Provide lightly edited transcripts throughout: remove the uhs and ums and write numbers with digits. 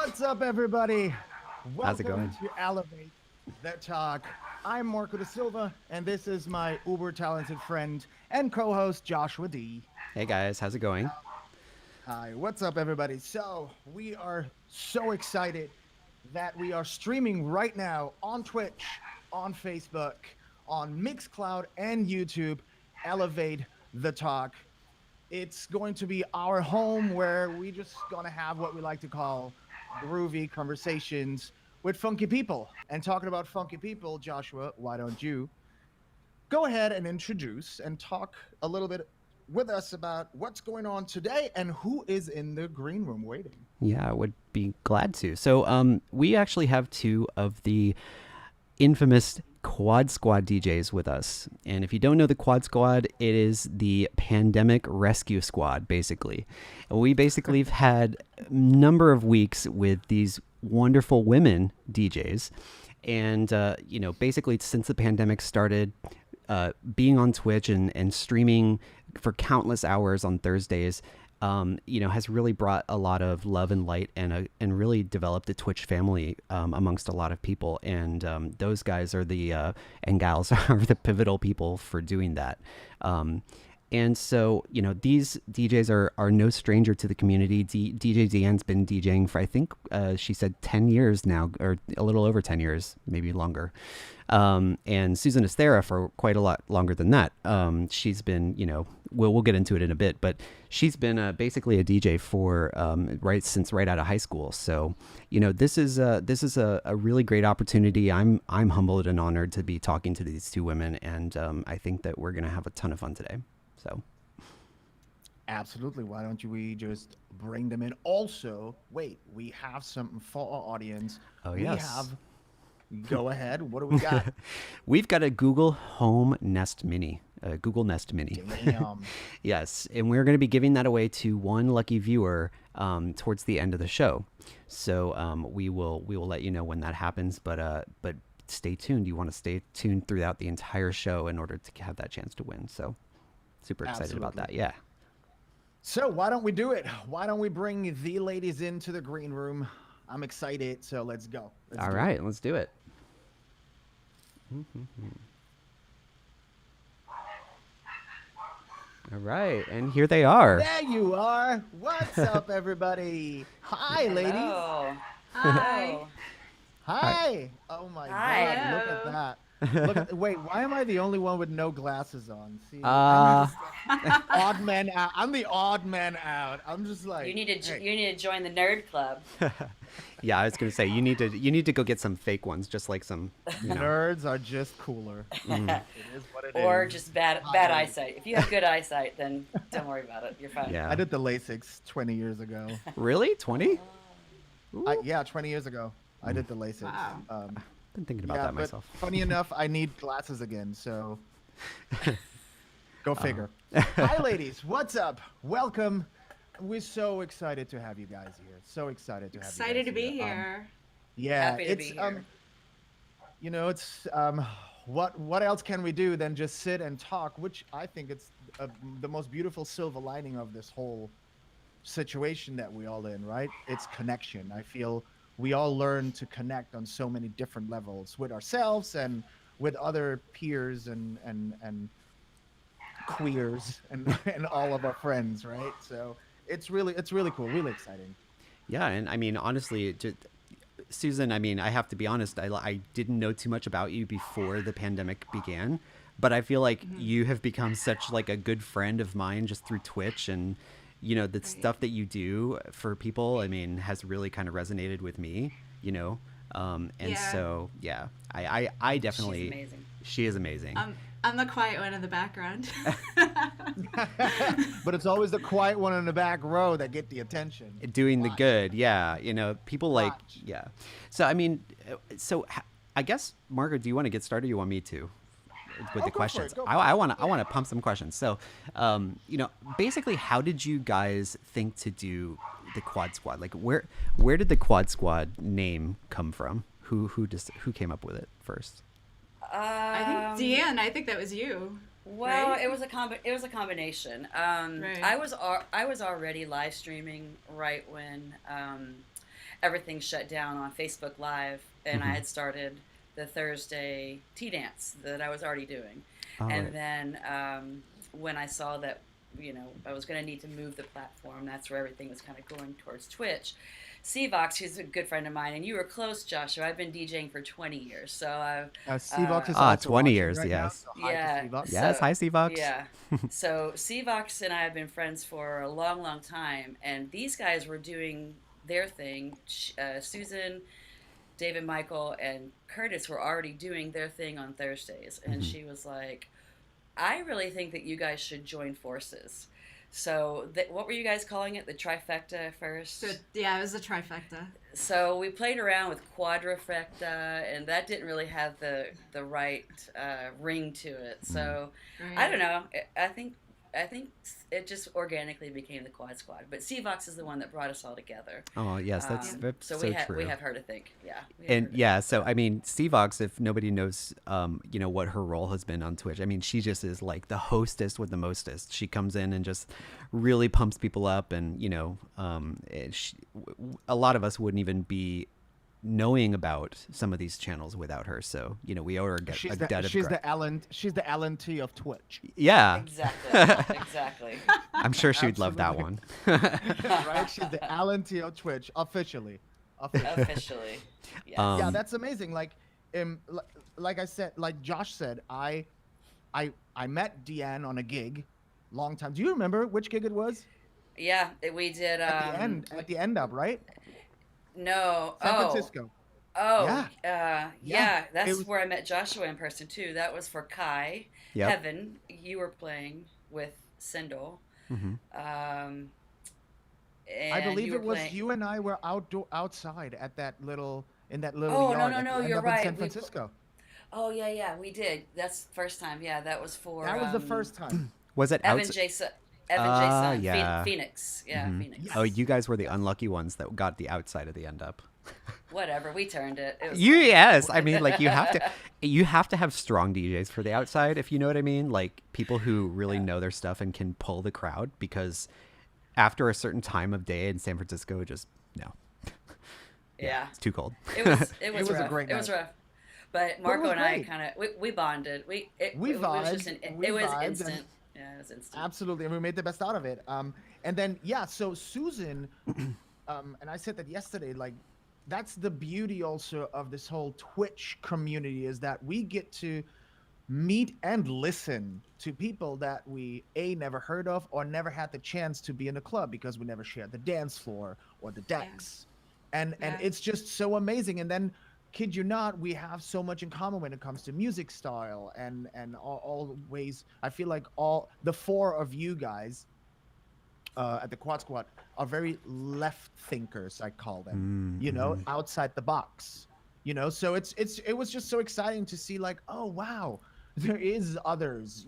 What's up, everybody? How's it Welcome going? to Elevate the Talk. I'm Marco de Silva, and this is my uber talented friend and co host, Joshua D. Hey guys, how's it going? Hi, what's up, everybody? So, we are so excited that we are streaming right now on Twitch, on Facebook, on Mixcloud, and YouTube. Elevate the Talk. It's going to be our home where we just gonna have what we like to call groovy conversations with funky people. And talking about funky people, Joshua, why don't you go ahead and introduce and talk a little bit with us about what's going on today and who is in the green room waiting? Yeah, I would be glad to. So, we actually have two of the infamous Quad Squad DJs with us. And if you don't know the Quad Squad, it is the pandemic rescue squad, basically. We basically have had a number of weeks with these wonderful women DJs. And, basically since the pandemic started, being on Twitch and streaming for countless hours on Thursdays, has really brought a lot of love and light and really developed a Twitch family amongst a lot of people. And those guys are and gals are the pivotal people for doing that. And so, these DJs are no stranger to the community. DJ DeAnne's been DJing for, I think she said 10 years now, or a little over 10 years, maybe longer. And Susan ESTHERA for quite a lot longer than that. She's been, we'll get into it in a bit, but she's been basically a DJ for since right out of high school. So, this is a really great opportunity. I'm humbled and honored to be talking to these two women, and I think that we're gonna have a ton of fun today. So, Absolutely. Why don't we just bring them in? Also, wait, we have something for our audience. oh We yes. have, go ahead. What do we got? We've got a Google Home Nest Mini, a Google Nest Mini. Damn. Yes, and we're going to be giving that away to one lucky viewer towards the end of the show. So we will let you know when that happens. But stay tuned. You want to stay tuned throughout the entire show in order to have that chance to win. So super excited about Absolutely. that. Yeah. So why don't we do it? Why don't we bring the ladies into the green room? I'm excited, so let's go. Let's All do it. right, let's do it. All right, and here they are. There you are. What's up, everybody? Hi, ladies. Hello. Hi. Hello. Hi. Hi. Oh my Hi. God! Look at Hello. that. Look at. Wait, why am I the only one with no glasses on? See, Uh, I'm odd man out. I'm the odd man out. I'm just like. You need to hey. you need to join the nerd club. yeah, I was gonna say you need to go get some fake ones, just like some. Nerds are just cooler. It is what it is. Or just bad Hi. eyesight. If you have good eyesight, then don't worry about it. You're fine. Yeah. I did the LASIX 20 years ago. Really? 20? Yeah, 20 years ago. I did the LASIX. Wow. Been thinking about Yeah, that but myself. funny enough, I need glasses again, so go figure. Hi, ladies. What's up? Welcome. We're so excited to have you guys here. So excited to have Excited you to guys be here. Yeah, Happy to be here. it's what else can we do than just sit and talk? Which I think it's the most beautiful silver lining of this whole situation that we all in, right? It's connection. I feel we all learn to connect on so many different levels with ourselves and with other peers and queers and and all of our friends, right? So it's really cool, really exciting. Yeah, and I mean, honestly, Susan, I mean, I have to be honest. I didn't know too much about you before the pandemic began, but I feel like you have become such like a good friend of mine just through Twitch, and the stuff that you do for people, I mean, has really kind of resonated with me. And Yeah. so yeah, I definitely. She's amazing. She is amazing. I'm the quiet one in the background. But it's always the quiet one in the back row that get the attention. Doing the Watch. good, yeah. People like, Watch. yeah. So I mean, I guess Margaret, do you want to get started? Or you want me to with Oh, the go for questions? it, go for I it. want to pump some questions. So, basically, how did you guys think to do the Quad Squad? Like, where did the Quad Squad name come from? Who came up with it first? I think Deanne, I think that was you. Well, right? it was a combination. Right. I was already live streaming right when, everything shut down on Facebook Live, and I had started the Thursday tea dance that I was already doing. And then when I saw that, I was going to need to move the platform, that's where everything was kind of going towards Twitch. Cvox, who's a good friend of mine, and you were close, Joshua. I've been DJing for 20 years, so Cvox is also 20 watching years, right yes. now, so hi to Cvox. Yes, hi, Cvox. Yeah. So Cvox and I have been friends for a long, long time, and these guys were doing their thing. Susan, David, Michael, and Curtis were already doing their thing on Thursdays, and she was like, I really think that you guys should join forces. So what were you guys calling it? The trifecta first? So, yeah, it was a trifecta. So we played around with quadrifecta, and that didn't really have the right ring to it. So I don't know. I think it just organically became the Quad Squad. But Cvox is the one that brought us all together. Oh yes, that's so so true. We have her to thank. Yeah. And so I mean, Cvox, if nobody knows, what her role has been on Twitch, I mean, she just is like the hostess with the mostest. She comes in and just really pumps people up, and a lot of us wouldn't even be knowing about some of these channels without her. So we owe her a debt of gratitude. She's the Ellen T of Twitch. Yeah, Exactly. I'm sure she would love that one. Right? She's the Ellen T of Twitch officially. Officially. Yeah. Yeah, that's amazing. Like I said, like Josh said, I met Deanne on a gig, long time. Do you remember which gig it was? Yeah, we did. At the end up, right? No. San Francisco. Oh, Yeah. yeah. That's where I met Joshua in person too. That was for Kai. Yep. Heaven, you were playing with Sindel. Mm-hmm. And I believe it was playing... you and I were outside at that little yard. No, you're right. In San Francisco. Oh yeah, we did. That's the first time. Yeah, that was for. That was the first time. Was it Evan J. Son, yeah. Phoenix. Yeah, Phoenix. Yes. Oh, you guys were the unlucky ones that got the outside of the end up. Whatever, we turned it. It was Yes, I mean, like you have to have strong DJs for the outside, if you know what I mean. Like people who really know their stuff and can pull the crowd, because after a certain time of day in San Francisco, just no. Yeah, it's too cold. It was rough. a great night. It was rough. But Marco and I kind of we bonded. It was instant. Yeah, it was instant. Absolutely, and we made the best out of it. And then so Susan, and I said that yesterday. Like, that's the beauty also of this whole Twitch community, is that we get to meet and listen to people that we never heard of or never had the chance to be in a club because we never shared the dance floor or the decks, and it's just so amazing. And then, kid you not, we have so much in common when it comes to music style and all ways. I feel like all the four of you guys at the Quad Squad are very left thinkers, I call them, outside the box, so it was just so exciting to see, like, oh wow, there is others,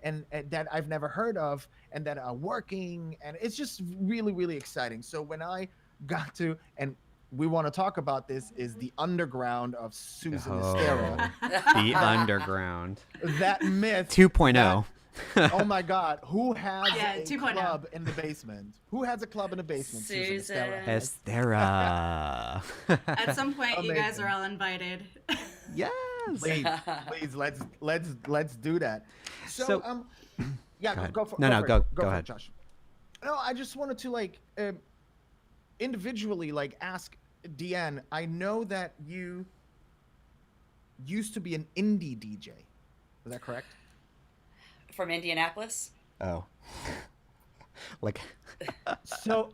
and that I've never heard of and that are working, and it's just really, really exciting. So when I got to, and we want to talk about this, is the underground of Susan ESTHERA. The underground. That myth. 2.0. Oh my God! Who has a 2.0 club in the basement? Who has a club in the basement? Susan. ESTHERA. At some point, you guys are all invited. Yes. Please, let's do that. So go for go ahead, Josh. No, I just wanted to individually ask Deanne. I know that you used to be an indie DJ. Is that correct? From Indianapolis. Oh. So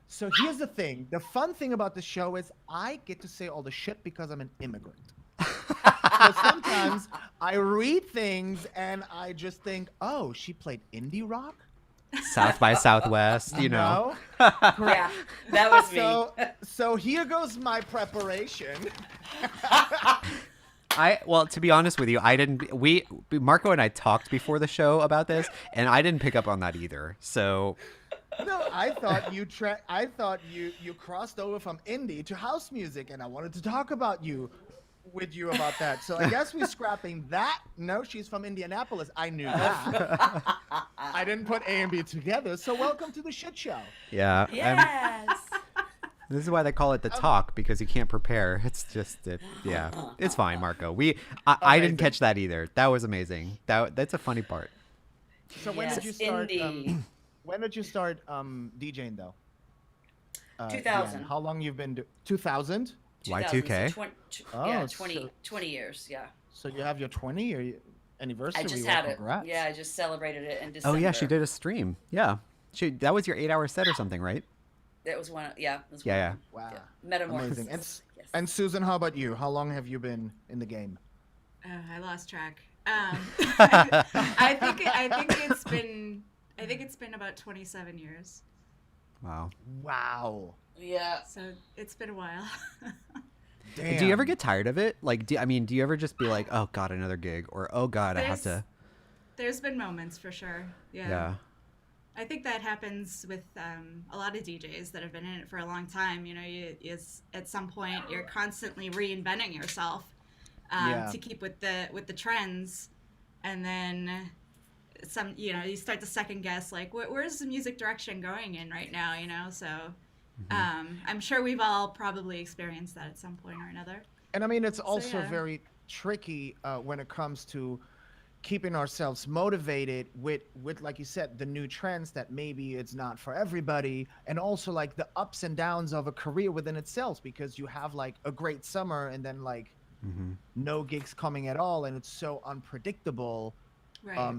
here's the thing. The fun thing about the show is I get to say all the shit because I'm an immigrant. So sometimes I read things and I just think, oh, she played indie rock? South by Southwest, No? Yeah, that was me. So here goes my preparation. To be honest with you, Marco and I talked before the show about this, and I didn't pick up on that either. So no, I thought you crossed over from indie to house music, and I wanted to talk about with you about that. So I guess we're scrapping that. No, she's from Indianapolis. I knew that. I didn't put A and B together. So welcome to the shit show. Yeah. Yes. This is why they call it the talk, because you can't prepare. It's just yeah. It's fine, Marco. I didn't catch that either. That was amazing. That's a funny part. So when did you start? When did you start DJing though? 2000. Deanne, how long you've been? 2000. Y2K. So 20 years. Yeah. So you have your 20 anniversary. I just had it. Yeah, I just celebrated it in December. Oh yeah, she did a stream. Yeah, that was your 8-hour set or something, right? That was one. Yeah. Yeah. Wow. Yeah. Metamorphosis. Amazing. Yes. And Susan, how about you? How long have you been in the game? I lost track. I think it's been about 27 years. Wow. Yeah. So it's been a while. Damn. Do you ever get tired of it? Like, do you ever just be like, oh god, another gig, or oh god, I have to? There's been moments for sure. Yeah. I think that happens with a lot of DJs that have been in it for a long time. You know, at some point you're constantly reinventing yourself to keep with the trends, and then you start to second guess like where's the music direction going in right now? You know, so I'm sure we've all probably experienced that at some point or another. And I mean, it's also very tricky when it comes to keeping ourselves motivated with like you said, the new trends that maybe it's not for everybody, and also like the ups and downs of a career within itself, because you have like a great summer and then like no gigs coming at all, and it's so unpredictable. Right. Or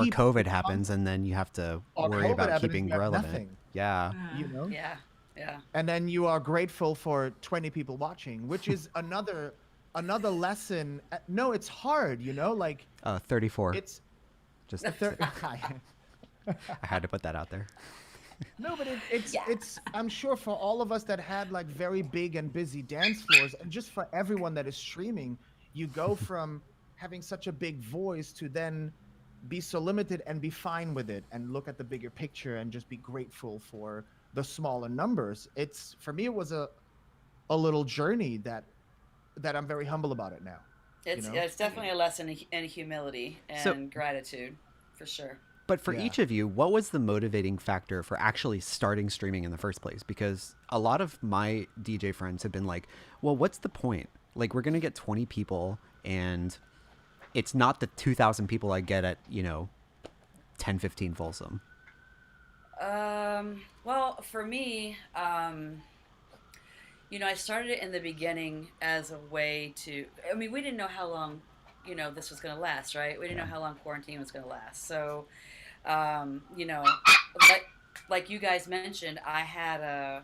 COVID happens and then you have to worry about keeping relevant. Nothing, you know. Yeah. And then you are grateful for 20 people watching, which is another lesson. No, it's hard, you know, like 34. It's just I had to put that out there. No, but it's I'm sure for all of us that had like very big and busy dance floors, and just for everyone that is streaming, you go from having such a big voice to then be so limited and be fine with it and look at the bigger picture and just be grateful for the smaller numbers. For me it was a little journey that I'm very humble about it now. It's definitely a lesson in humility and gratitude, for sure. But for each of you, what was the motivating factor for actually starting streaming in the first place? Because a lot of my DJ friends have been like, well, what's the point? Like, we're going to get 20 people and it's not the 2,000 people I get at, 10-15 Folsom. Well, for me, I started it in the beginning as a way to, we didn't know how long, this was going to last, right? We didn't know how long quarantine was going to last. So, like you guys mentioned, I had a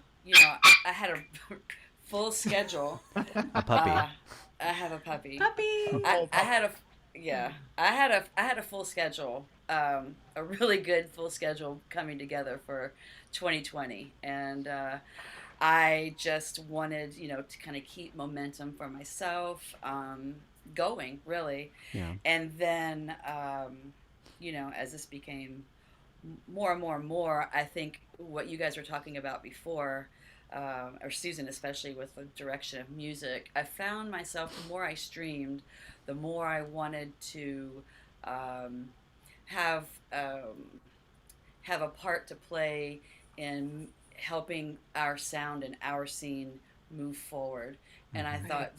full schedule. A puppy. I have a puppy. Puppy. I had a full schedule, a really good full schedule coming together for 2020, and I just wanted, to kind of keep momentum for myself going, really. Yeah. And then, as this became more and more, I think what you guys were talking about before, or Susan especially, with the direction of music, I found myself, the more I streamed, the more I wanted to have a part to play in helping our sound and our scene move forward. And I thought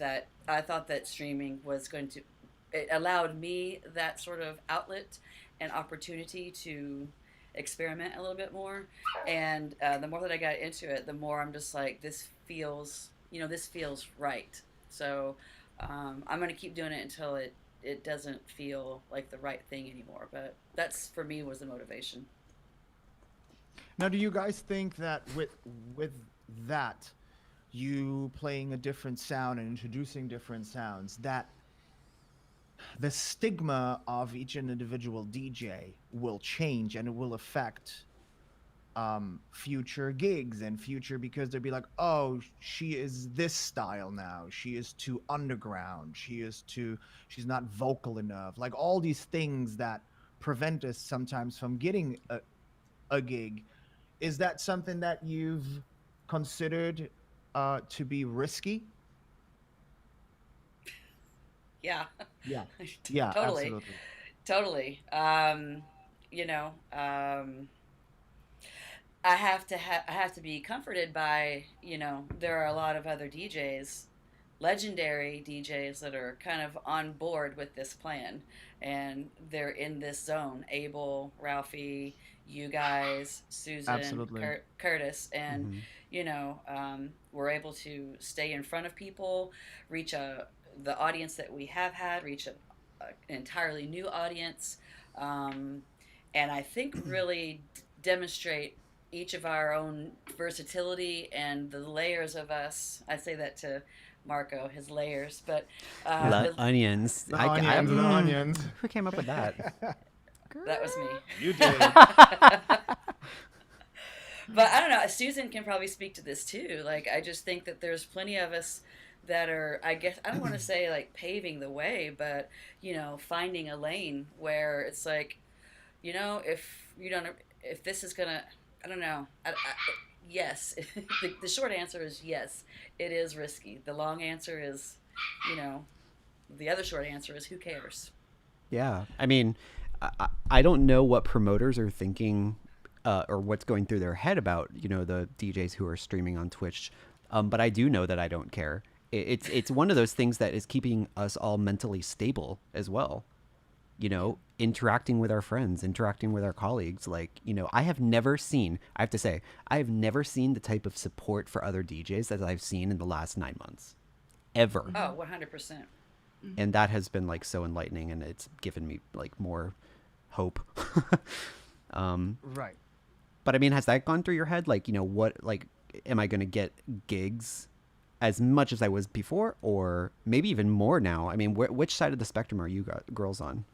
that streaming was it allowed me that sort of outlet and opportunity to experiment a little bit more. And the more that I got into it, the more I'm just like, this feels right. So I'm going to keep doing it until it doesn't feel like the right thing anymore. But that's, for me, was the motivation. Now, do you guys think that with that, you playing a different sound and introducing different sounds, that the stigma of each individual DJ will change and it will affect future gigs and future, because they'll be like, oh, she is this style now, she is too underground, she's not vocal enough, like all these things that prevent us sometimes from getting a gig? Is that something that you've considered to be risky? Yeah. Yeah. Totally. I have to be comforted by, there are a lot of other DJs, legendary DJs that are kind of on board with this plan, and they're in this zone. Abel, Ralphie, you guys, Susan, Absolutely. Curtis, and Hmm. we're able to stay in front of people, reach the audience that we have had, reach an entirely new audience, um, and I think really demonstrate each of our own versatility and the layers of us. I say that to Marco, his layers, but Onions. The onions, the onions. Who came up with that? that was me. You did. But I don't know. Susan can probably speak to this too. Like, I just think that there's plenty of us that are, I guess, I don't want to say like paving the way, but, finding a lane where it's like, if you don't, if this is gonna, I don't know. Yes. The short answer is yes, it is risky. The long answer is, the other short answer is who cares? Yeah. I mean, I don't know what promoters are thinking or what's going through their head about, the DJs who are streaming on Twitch. But I do know that I don't care. It's one of those things that is keeping us all mentally stable as well. Interacting with our friends, interacting with our colleagues. Like, I have never seen the type of support for other DJs that I've seen in the last 9 months. Ever. Oh, 100%. And that has been like so enlightening, and it's given me like more hope. Right. But I mean, has that gone through your head? Like, am I going to get gigs as much as I was before, or maybe even more now? I mean, which side of the spectrum are you girls on?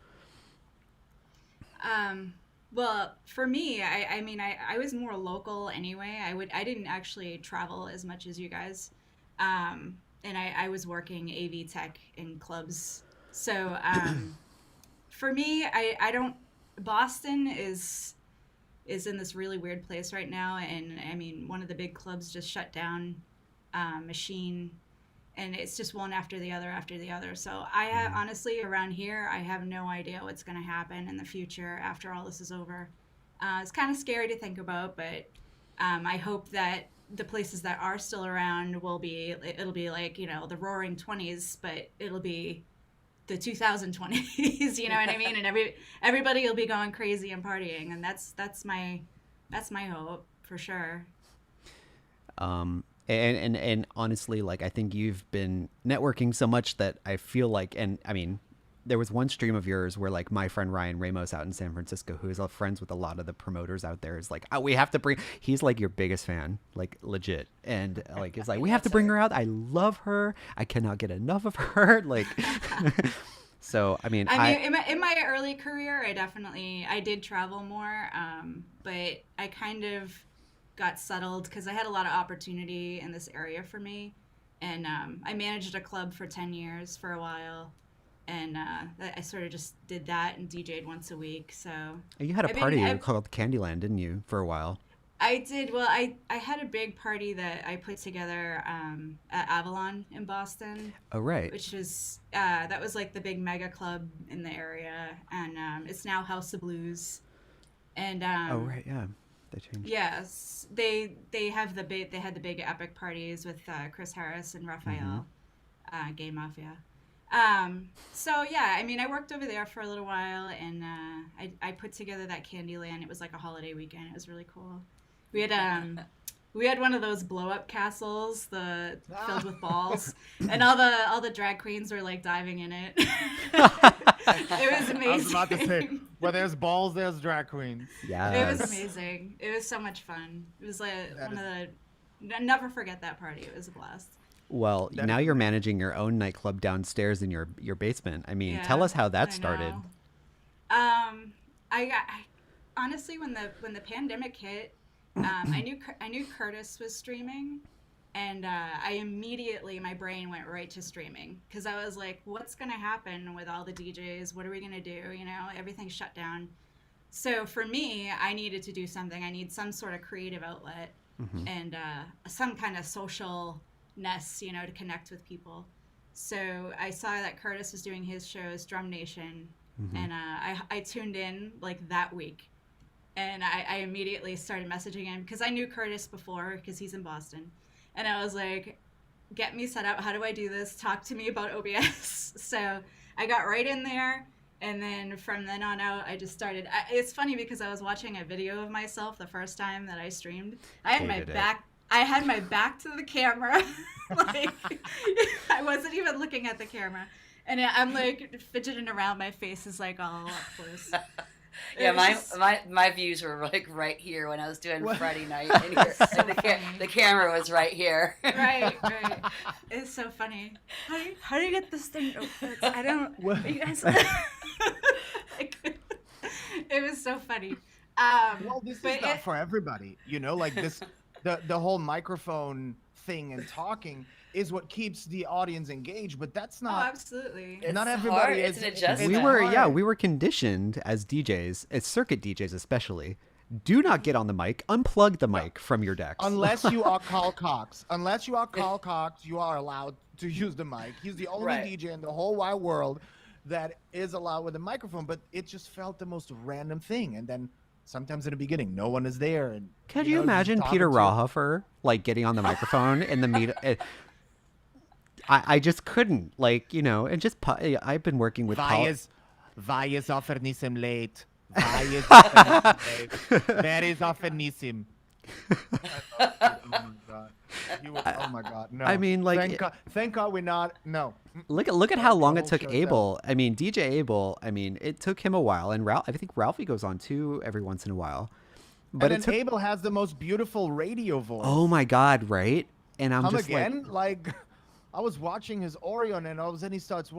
Well, for me, I mean, I was more local anyway. I didn't actually travel as much as you guys. And I was working AV tech in clubs. So, for me, I don't, Boston is in this really weird place right now. And I mean, one of the big clubs just shut down, Machine, and it's just one after the other after the other. So I have, honestly, around here, I have no idea what's going to happen in the future after all this is over. It's kind of scary to think about, but I hope that the places that are still around it'll be like, the roaring 20s, but it'll be the 2020s, you know what I mean? And everybody will be going crazy and partying, and that's my hope for sure. And honestly, like, I think you've been networking so much that I feel like, and I mean, there was one stream of yours where like my friend Ryan Ramos out in San Francisco, who is friends with a lot of the promoters out there, is like, oh, we have to bring, he's like your biggest fan, like legit. And like, it's like, we have to bring her out. I love her. I cannot get enough of her. Like, so, I mean, in my early career, I did travel more. But I kind of got settled because I had a lot of opportunity in this area for me. And I managed a club for 10 years for a while. And I sort of just did that and DJ'd once a week. So you had a party called Candyland, didn't you, for a while? I did. Well, I had a big party that I put together at Avalon in Boston. Oh, right. Which is that was like the big mega club in the area, and it's now House of Blues. And oh, right, yeah, they changed. Yes, they had the big epic parties with Chris Harris and Raphael, Gay Mafia. So yeah, I mean, I worked over there for a little while, and I put together that Candyland. It was like a holiday weekend. It was really cool. We had one of those blow up castles, filled with balls, and all the drag queens were like diving in it. It was amazing. I was about to say, where there's balls, there's drag queens. Yeah, it was amazing. It was so much fun. It was like I'll never forget that party. It was a blast. Well, now you're managing your own nightclub downstairs in your basement. I mean, tell us how that started. I honestly, when the pandemic hit, I knew Curtis was streaming, and I immediately, my brain went right to streaming, because I was like, what's gonna happen with all the DJs? What are we gonna do? Everything's shut down. So for me, I needed to do something. I need some sort of creative outlet, and some kind of social to connect with people. So I saw that Curtis was doing his shows, Drum Nation, and I tuned in like that week, and I immediately started messaging him because I knew Curtis before because he's in Boston. And I was like, get me set up. How do I do this? Talk to me about OBS. So I got right in there. And then from then on out, I just started. It's funny because I was watching a video of myself the first time that I streamed. I had my back. I had my back to the camera. Like, I wasn't even looking at the camera. And I'm like fidgeting around. My face is like all up close. Yeah, my views were like right here when I was doing Friday night, and, the camera was right here. Right. It's so funny. How do you get this thing? I don't. You guys. It was so funny. Well, this is not for everybody, you know. Like this, the whole microphone thing and talking is what keeps the audience engaged, but that's not. Oh, absolutely. Not everybody is. It's an adjustment. We were conditioned as DJs, as circuit DJs especially. Do not get on the mic. Unplug the mic from your decks. Unless you are Carl Cox. Unless you are Carl Cox, you are allowed to use the mic. He's the only DJ in the whole wide world that is allowed with a microphone, but it just felt the most random thing. And then sometimes in the beginning, no one is there. And could you imagine Peter Rawhofer like getting on the microphone in the meet? I just couldn't, like, you know, and just I've been working with Why is offernissim late? Why is offernissim late? Where is offernissim? Oh my God! No. I mean, like, thank God we're not. No. Look at how long it took Abel. I mean, DJ Abel. I mean, it took him a while, and I think Ralphie goes on too every once in a while. But and then Abel has the most beautiful radio voice. Oh my God! Right? And I'm just again, like I was watching his Orion, and all of a sudden he starts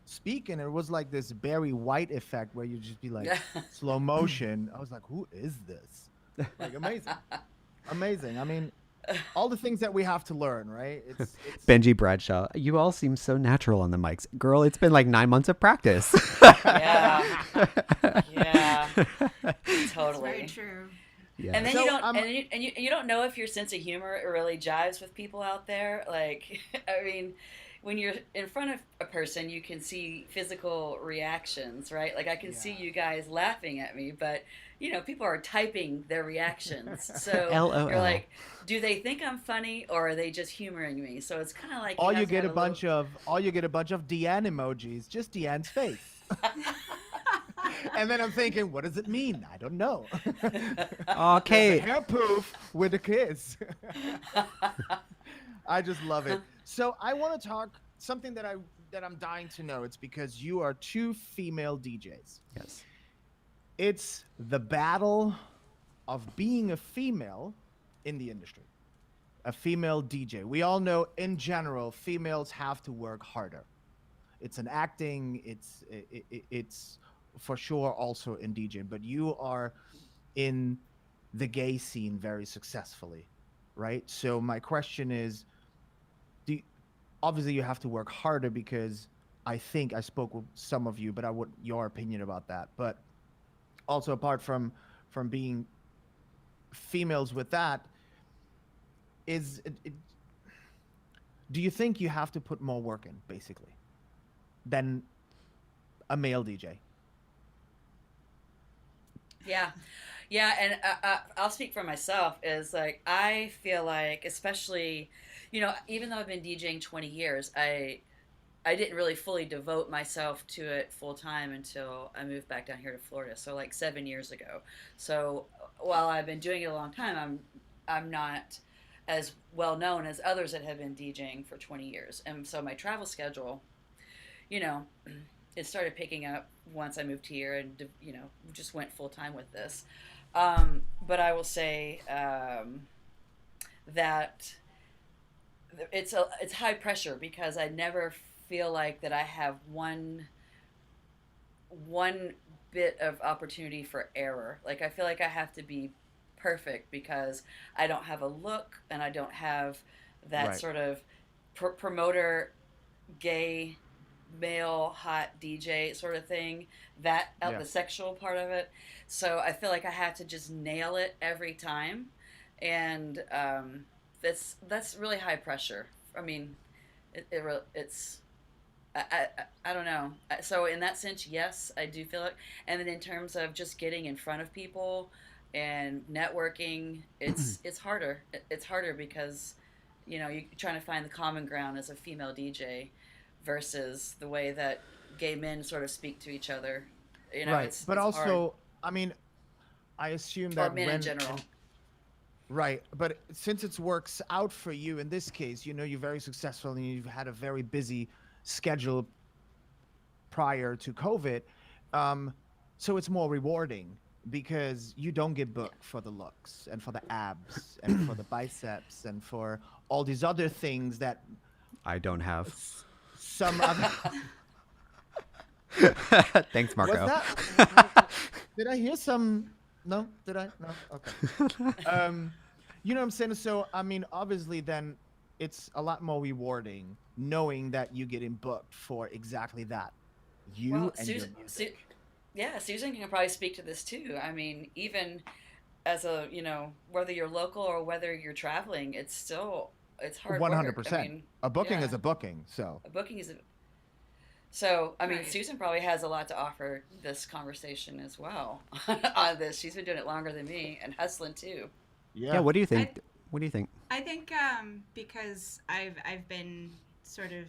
speaking, and it was like this Barry White effect where you just be like slow motion. I was like, who is this? Like amazing. I mean, all the things that we have to learn, right? It's Benji Bradshaw. You all seem so natural on the mics, girl. It's been like 9 months of practice. Yeah, totally. That's very true. Yeah. And then so, you don't know if your sense of humor really jives with people out there. Like, I mean, when you're in front of a person, you can see physical reactions, right? Like I can see you guys laughing at me, but you know, people are typing their reactions. So you're like, do they think I'm funny or are they just humoring me? So it's kind of like you get a bunch of DeAnne emojis, just DeAnne's face. And then I'm thinking, what does it mean? I don't know. Okay. Hair poof with a kiss. I just love it. So I want to talk something that I'm dying to know. It's because you are two female DJs. Yes. It's the battle of being a female in the industry. A female DJ. We all know in general females have to work harder. It's an acting, it's for sure also in DJing, but you are in the gay scene very successfully, right? So my question is, obviously you have to work harder because I think I spoke with some of you, but I want your opinion about that. But also apart from being females with that, do you think you have to put more work in, basically, than a male DJ? Yeah, and I'll speak for myself. Is like I feel like, especially, you know, even though I've been DJing 20 years, I didn't really fully devote myself to it full time until I moved back down here to Florida. So like 7 years ago. So while I've been doing it a long time, I'm not as well known as others that have been DJing for 20 years. And so my travel schedule, you know, it started picking up once I moved here and, you know, just went full time with this. But I will say that it's high pressure because I never feel like that I have one bit of opportunity for error. Like I feel like I have to be perfect because I don't have a look and I don't have that sort of promoter gay male hot DJ sort of thing, the sexual part of it. So I feel like I have to just nail it every time, and that's really high pressure. I mean, it's I don't know. So in that sense, yes, I do feel it. And then in terms of just getting in front of people and networking, it's harder. It's harder because you're trying to find the common ground as a female DJ versus the way that gay men sort of speak to each other. Right. But it's hard, also, I mean, I assume or that men in general. right, but since it works out for you in this case, you're very successful and you've had a very busy schedule prior to COVID. Um, so it's more rewarding because you don't get Yeah. booked for the looks and for the abs and for the biceps and for all these other things that I don't have. some other. Thanks, What's Marco. that? Did I hear some? No, did I? No. Okay. You know what I'm saying? So, I mean, obviously, then it's a lot more rewarding knowing that you getting booked for exactly that. You Well, and your Susan, music. yeah, Susan can probably speak to this too. I mean, even as a, whether you're local or whether you're traveling, it's hard work. I 100%. mean, A booking is yeah, a booking. So, a booking is a, so, I mean, Right. Susan probably has a lot to offer this conversation as well on this. She's been doing it longer than me and hustling too. Yeah, yeah. what do you I think? What do you think? I think because I've been sort of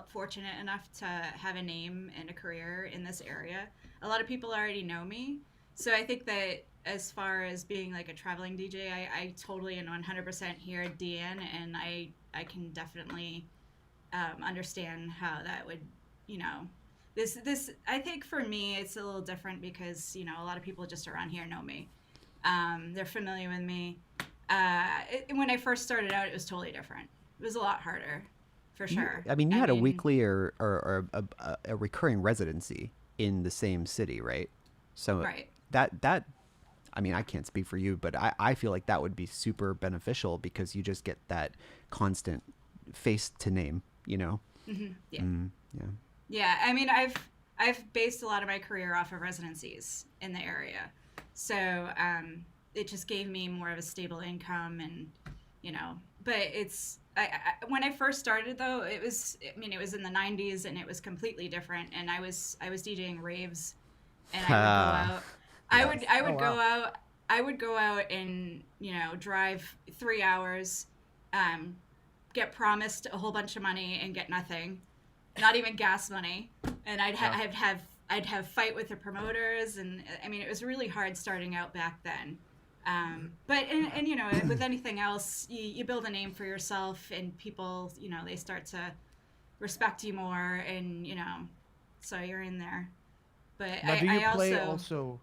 fortunate enough to have a name and a career in this area, a lot of people already know me. So I think that as far as being like a traveling DJ, I totally and 100% hear DeAnne, and I can definitely understand how that would, you know, this I think for me it's a little different because a lot of people just around here know me. They're familiar with me. When I first started out, it was totally different. It was a lot harder, for sure. I mean, you had a weekly or a recurring residency in the same city, right? So Right. that I mean, I can't speak for you, but I feel like that would be super beneficial because you just get that constant face to name, Yeah. Yeah. Yeah, I mean, I've based a lot of my career off of residencies in the area, so it just gave me more of a stable income, and But when I first started though, it was in the '90s, and it was completely different, and I was DJing raves, and I would go out. I would Oh, go wow. out. I would go out and drive 3 hours, get promised a whole bunch of money and get nothing, not even gas money, and I'd have fight with the promoters, and I mean it was really hard starting out back then. But with anything else, you build a name for yourself, and people they start to respect you more, and so you're in there. But Now, do you I play also also?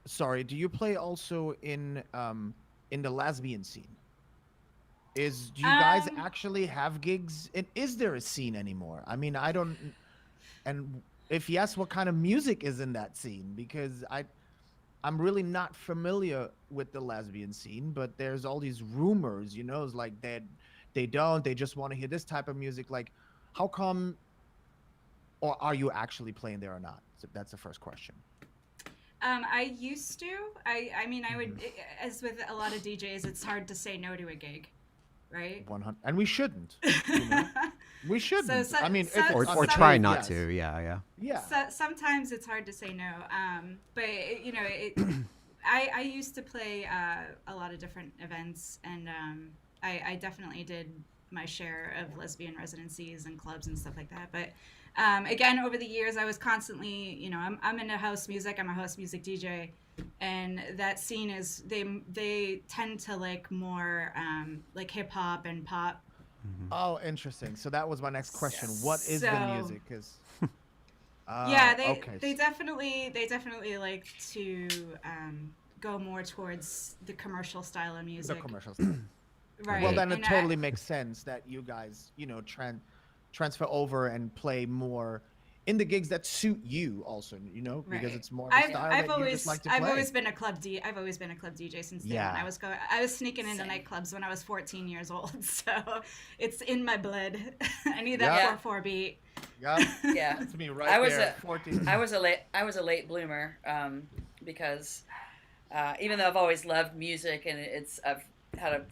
Sorry, do you play also in the lesbian scene? Do you guys um actually have gigs? And is there a scene anymore? I mean, I don't. And if yes, what kind of music is in that scene? Because I'm really not familiar with the lesbian scene, but there's all these rumors, it's like they just want to hear this type of music. Like, how come, or are you actually playing there or not? So that's the first question. I used to. I mean, I would, Hmm. as with a lot of DJs, it's hard to say no to a gig, right? 100, and we shouldn't, you know, we shouldn't. So I mean, if it's Or some- try unsafe, not yes. to. Yeah. Yeah. So, sometimes it's hard to say no. But I used to play a lot of different events, and I definitely did my share of lesbian residencies and clubs and stuff like that. But again, over the years, I was constantly, I'm into house music. I'm a house music DJ, and that scene is they tend to like more like hip hop and pop. Oh, interesting. So that was my next question. What is the So- music? Because Yeah, okay. they definitely like to go more towards the commercial style of The music. commercial stuff. Right. Well, then it And totally makes sense that you guys, transfer over and play more in the gigs that suit you also, because Right. it's more of a style that you just like to play. I've always been a club DJ since day one. Yeah. I was sneaking into Same. nightclubs when I was 14 years old, so it's in my blood. I need that Yeah. 4/4 beat. Yeah. Yeah. That's me right I was there. a- 14. I was a late bloomer because even though I've always loved music and I've had a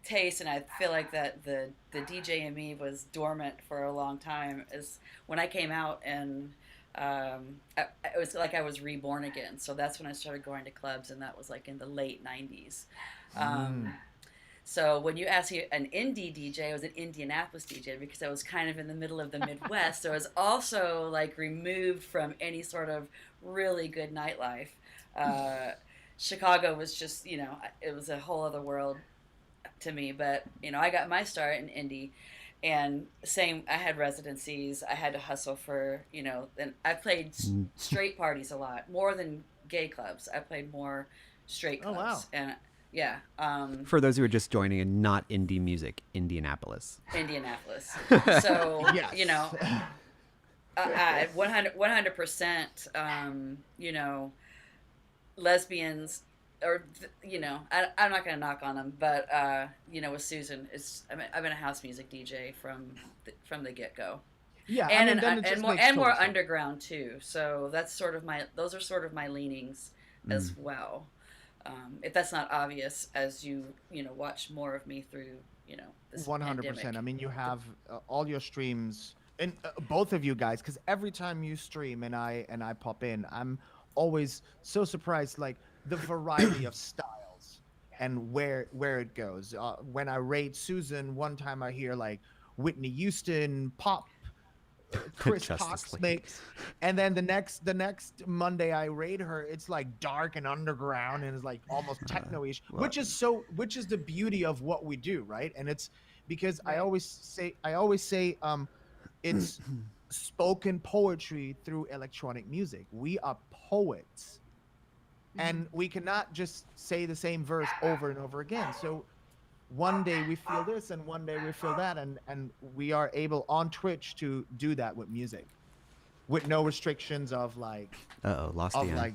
taste, and I feel like that the DJ in me was dormant for a long time, is when I came out, and it was like I was reborn again. So that's when I started going to clubs, and that was like in the late 90s. So when you ask me an indie DJ, I was an Indianapolis DJ because I was kind of in the middle of the Midwest. So I was also like removed from any sort of really good nightlife. Chicago was just, it was a whole other world to me. But, I got my start in indie, and I had residencies. I had to hustle for, and I played straight parties a lot, more than gay clubs. I played more straight clubs. Oh, wow. And yeah. For those who are just joining and not indie music, Indianapolis. So, yes. 100%, lesbians, or, I'm not going to knock on them, but, with Susan, I've been a house music DJ from the get-go. Yeah. And more underground too. So those are sort of my leanings as well. If that's not obvious, as you watch more of me through this 100%. pandemic. I mean, you have all your streams, and both of you guys, because every time you stream and I pop in, I'm always so surprised, like the variety of styles and where it goes. When I rate Susan, one time I hear like Whitney Houston pop. Chris Cox makes, and then the next Monday I raid her, it's like dark and underground and it's like almost techno-ish, which is the beauty of what we do, right? And it's because I always say it's spoken poetry through electronic music. We are poets, and we cannot just say the same verse over and over again. So one day we feel this and one day we feel that, and we are able on Twitch to do that with music with no restrictions of like lost the like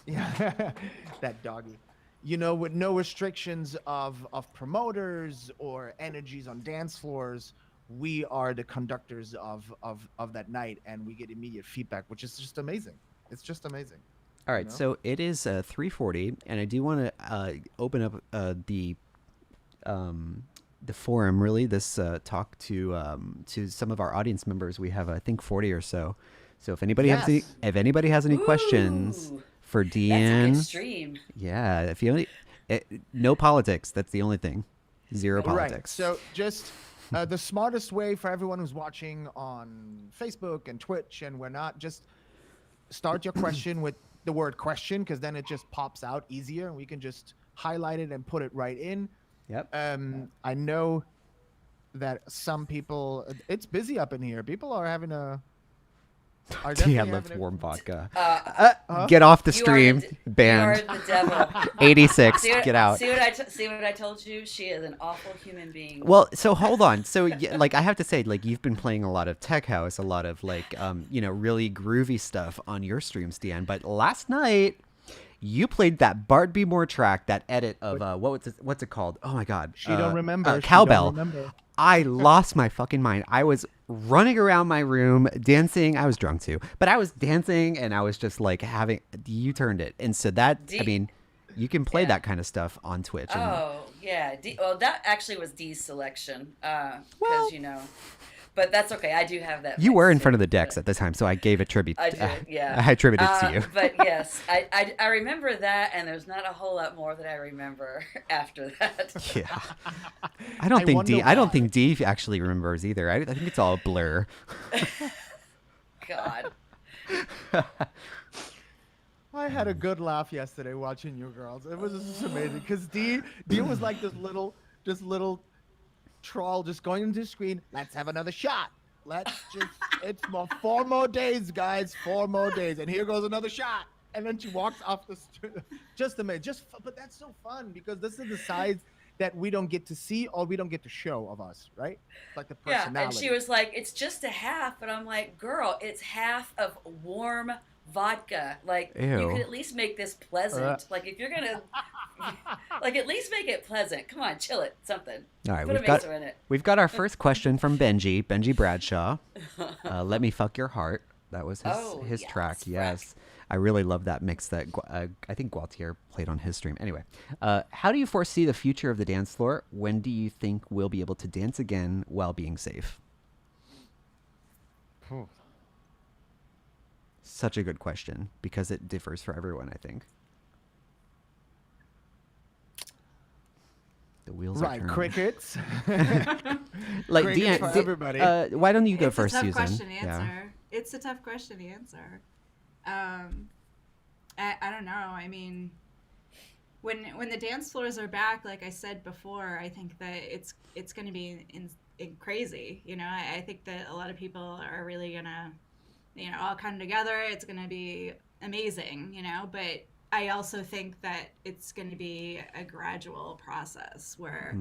yeah that doggy, with no restrictions of promoters or energies on dance floors. We are the conductors of that night, and we get immediate feedback, which is just amazing. It's just amazing. All right, so it is 3:40, and I do want to open up the forum, really, this talk to some of our audience members. We have, I think, 40 or so. So if anybody has any questions for Deanne, that's a good stream. Yeah, if you no politics. That's the only thing. Zero politics. Right. So just the smartest way for everyone who's watching on Facebook and Twitch and we're not, just start your question with the word question, because then it just pops out easier and we can just highlight it and put it right in. Yep. I know that some people, it's busy up in here. People are having I love warm vodka. Get off the stream, banned. You are the devil. 86, get out. See what I told you? She is an awful human being. Well, so hold on. So like I have to say, like, you've been playing a lot of tech house, a lot of like really groovy stuff on your streams, Deanne. But last night you played that Bart B. Moore track, that edit of what's it called? Oh my God, she don't remember. Cowbell. She don't remember. I lost my fucking mind. I was running around my room dancing. I was drunk too, but I was dancing and I was just like you turned it. And so you can play that kind of stuff on Twitch. Yeah. Well, that actually was Dee's selection. But that's okay. I do have that. You were in front of the decks at the time, so I gave a tribute. I did, yeah. I attributed it to you. But yes, I remember that, and there's not a whole lot more that I remember after that. Yeah. I don't think Dee actually remembers either. I think it's all a blur. God. I had a good laugh yesterday watching you girls. It was just amazing because Dee was like this little troll just going into the screen. Let's have another shot. It's 4 more days, guys. 4 more days, and here goes another shot. And then she walks off the street. Just amazing. But that's so fun because this is the sides that we don't get to see or we don't get to show of us, right? Like the personality. Yeah, and she was like, "It's just a half," but I'm like, "Girl, it's half of warm vodka. Like, ew. You could at least make this pleasant. Like, if you're gonna, like, at least make it pleasant. Come on, chill it, something. All right, Put in it. we've got our first question from Benji Bradshaw. Let me fuck your heart. That was Oh, his track. yes, Yes, I really love that mix that I think Gualtier played on his stream. Anyway, how do you foresee the future of the dance floor? When do you think we'll be able to dance again while being safe? Such a good question because it differs for everyone, I think. The wheels are Right, turning. crickets. Like Crickets for everybody. why don't you go It's first, a tough Susan? question to answer. It's a tough question to answer. I don't know. I mean, when the dance floors are back, like I said before, I think that it's going to be in crazy. You know, I think that a lot of people are really gonna, all come together. It's going to be amazing. But I also think that it's going to be a gradual process where,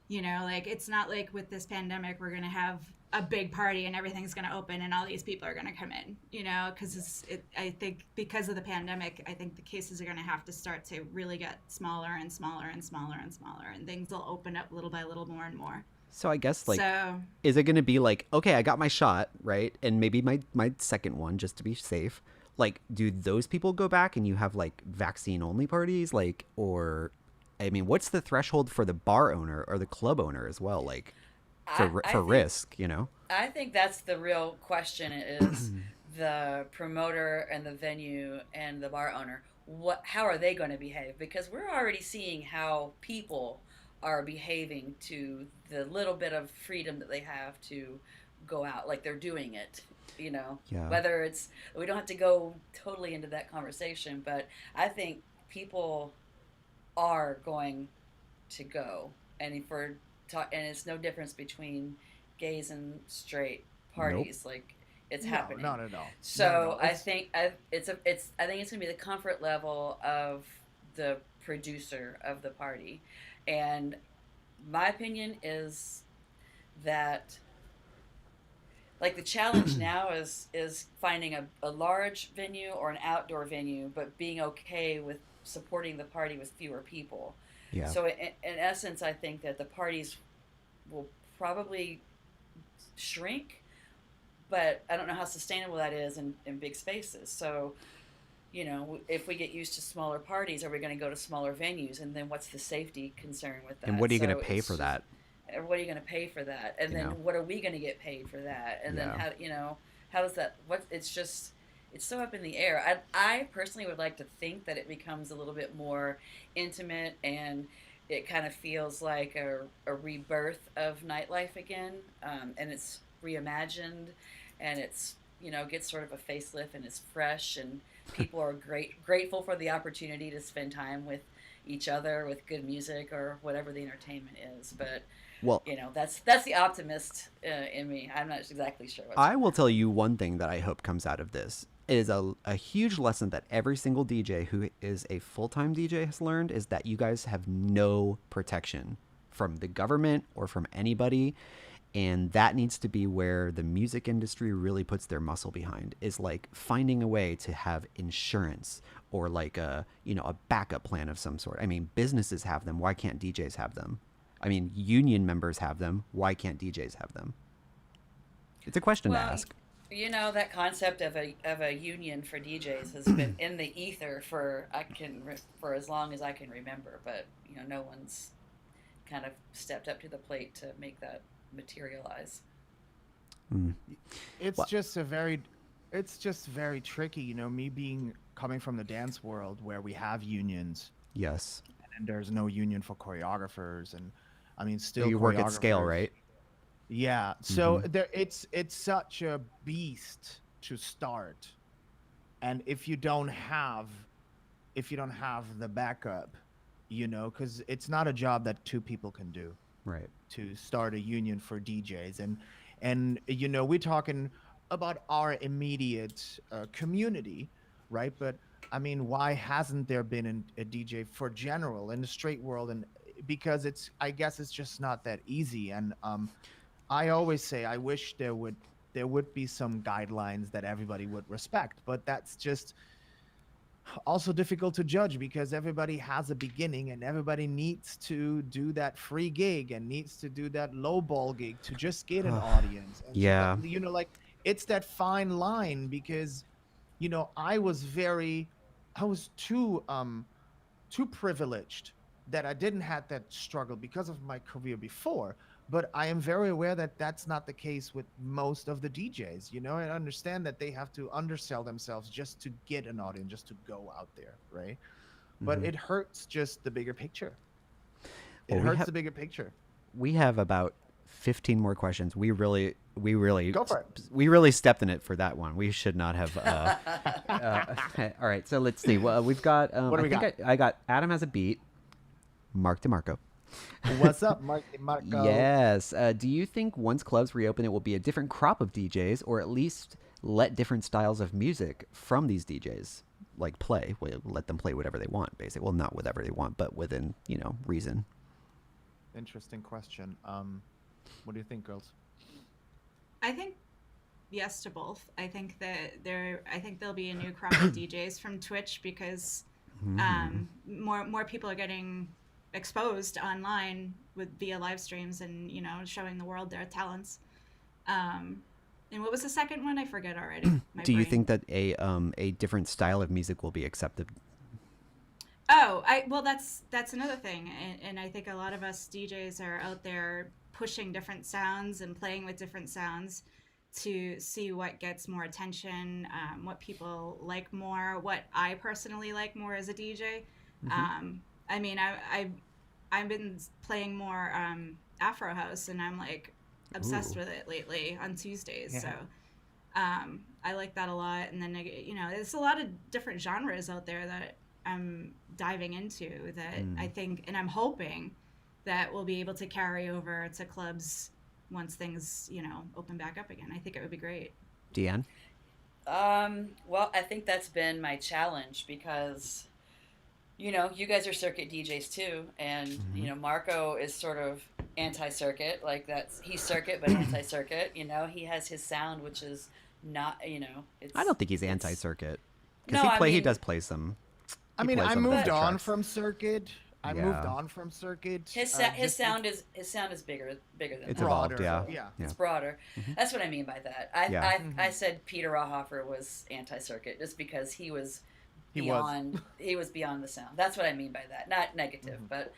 like it's not like with this pandemic we're going to have a big party and everything's going to open and all these people are going to come in, because I think because of the pandemic, I think the cases are going to have to start to really get smaller and smaller and smaller and smaller, and things will open up little by little more and more. So I guess is it going to be like, okay, I got my shot, right? And maybe my second one just to be safe. Like, do those people go back and you have like vaccine only parties? Like, or, I mean, what's the threshold for the bar owner or the club owner as well? Like, for risk, I think that's the real question is the promoter and the venue and the bar owner. How are they going to behave? Because we're already seeing how people are behaving to the little bit of freedom that they have to go out. Like they're doing it. Yeah. Whether it's, we don't have to go totally into that conversation, but I think people are going to go, and and it's no difference between gays and straight parties. Nope. Like it's No, happening. not at all. So I think it's going to be the comfort level of the producer of the party, and my opinion is that, like, the challenge now is finding a large venue or an outdoor venue, but being okay with supporting the party with fewer people. Yeah. So in essence, I think that the parties will probably shrink, but I don't know how sustainable that is in big spaces. So, if we get used to smaller parties, are we going to go to smaller venues? And then what's the safety concern with that? And what are you going to pay for that? What are you going to pay for that? And then what are we going to get paid for that? And then how does that, it's so up in the air. I personally would like to think that it becomes a little bit more intimate, and it kind of feels like a rebirth of nightlife again. And it's reimagined, and it's, gets sort of a facelift, and it's fresh, and people are grateful for the opportunity to spend time with each other with good music or whatever the entertainment is. But well, that's the optimist in me. I'm not exactly sure. I will tell you one thing that I hope comes out of this. It is a huge lesson that every single DJ who is a full-time DJ has learned, is that you guys have no protection from the government or from anybody. And that needs to be where the music industry really puts their muscle behind, is like finding a way to have insurance or like a backup plan of some sort. I mean, businesses have them. Why can't DJs have them? I mean, union members have them. Why can't DJs have them? It's a question to ask. That concept of a union for DJs has been in the ether for as long as I can remember, but no one's kind of stepped up to the plate to make that materialize. It's just very tricky, me coming from the dance world where we have unions. Yes. And there's no union for choreographers, and I mean, still you work at scale, right? Yeah. So it's such a beast to start, and if you don't have the backup, because it's not a job that two people can do. Right. To start a union for DJs, and we're talking about our immediate community, right? But I mean, why hasn't there been a DJ for general in the straight world? And because I guess it's just not that easy. And I always say I wish there would be some guidelines that everybody would respect, but that's just also difficult to judge because everybody has a beginning, and everybody needs to do that free gig and needs to do that low ball gig to just get an audience. And yeah. so, like it's that fine line because, you know, I was too privileged that I didn't have that struggle because of my career before. But I am very aware that that's not the case with most of the DJs. You know, I understand that they have to undersell themselves just to get an audience, just to go out there, right? But it hurts just the bigger picture. It Well, hurts the bigger picture. we have about 15 more questions. We really Go for it. we really stepped in it for that one. We should not have. All right, so let's see. Well, we've got. What do we got? I got Adam has a beat. Mark DeMarco. What's up, Marco? Yes. Do you think once clubs reopen, it will be a different crop of DJs, or at least let different styles of music from these DJs like play? We'll let them play whatever they want, basically. Well, not whatever they want, but within reason. Interesting question. What do you think, girls? I think yes to both. I think that there'll be a new crop of DJs from Twitch because more people are getting exposed online via live streams and showing the world their talents. And what was the second one? I forget already. Do you think that a different style of music will be accepted? Oh, well, that's another thing, and I think a lot of us DJs are out there pushing different sounds and playing with different sounds to see what gets more attention, what people like more, what I personally like more as a DJ. I mean, I've been playing more Afro house, and I'm like obsessed with it lately on Tuesdays. Yeah. So I like that a lot. And then there's a lot of different genres out there that I'm diving into that I think, and I'm hoping that we'll be able to carry over to clubs once things open back up again. I think it would be great. Deanne? Well, I think that's been my challenge because you guys are circuit DJs too, and Marco is sort of anti-circuit, like he's circuit but anti-circuit. He has his sound, which is not, it's, I don't think he's anti-circuit because No, he does play some. I mean, I moved on tracks. from circuit. I moved on from circuit. His sound is bigger than It's that. evolved, Broader, yeah. It's broader. That's what I mean by that. I said Peter Rawhofer was anti-circuit just because he was beyond the sound. That's what I mean by that. Not negative, but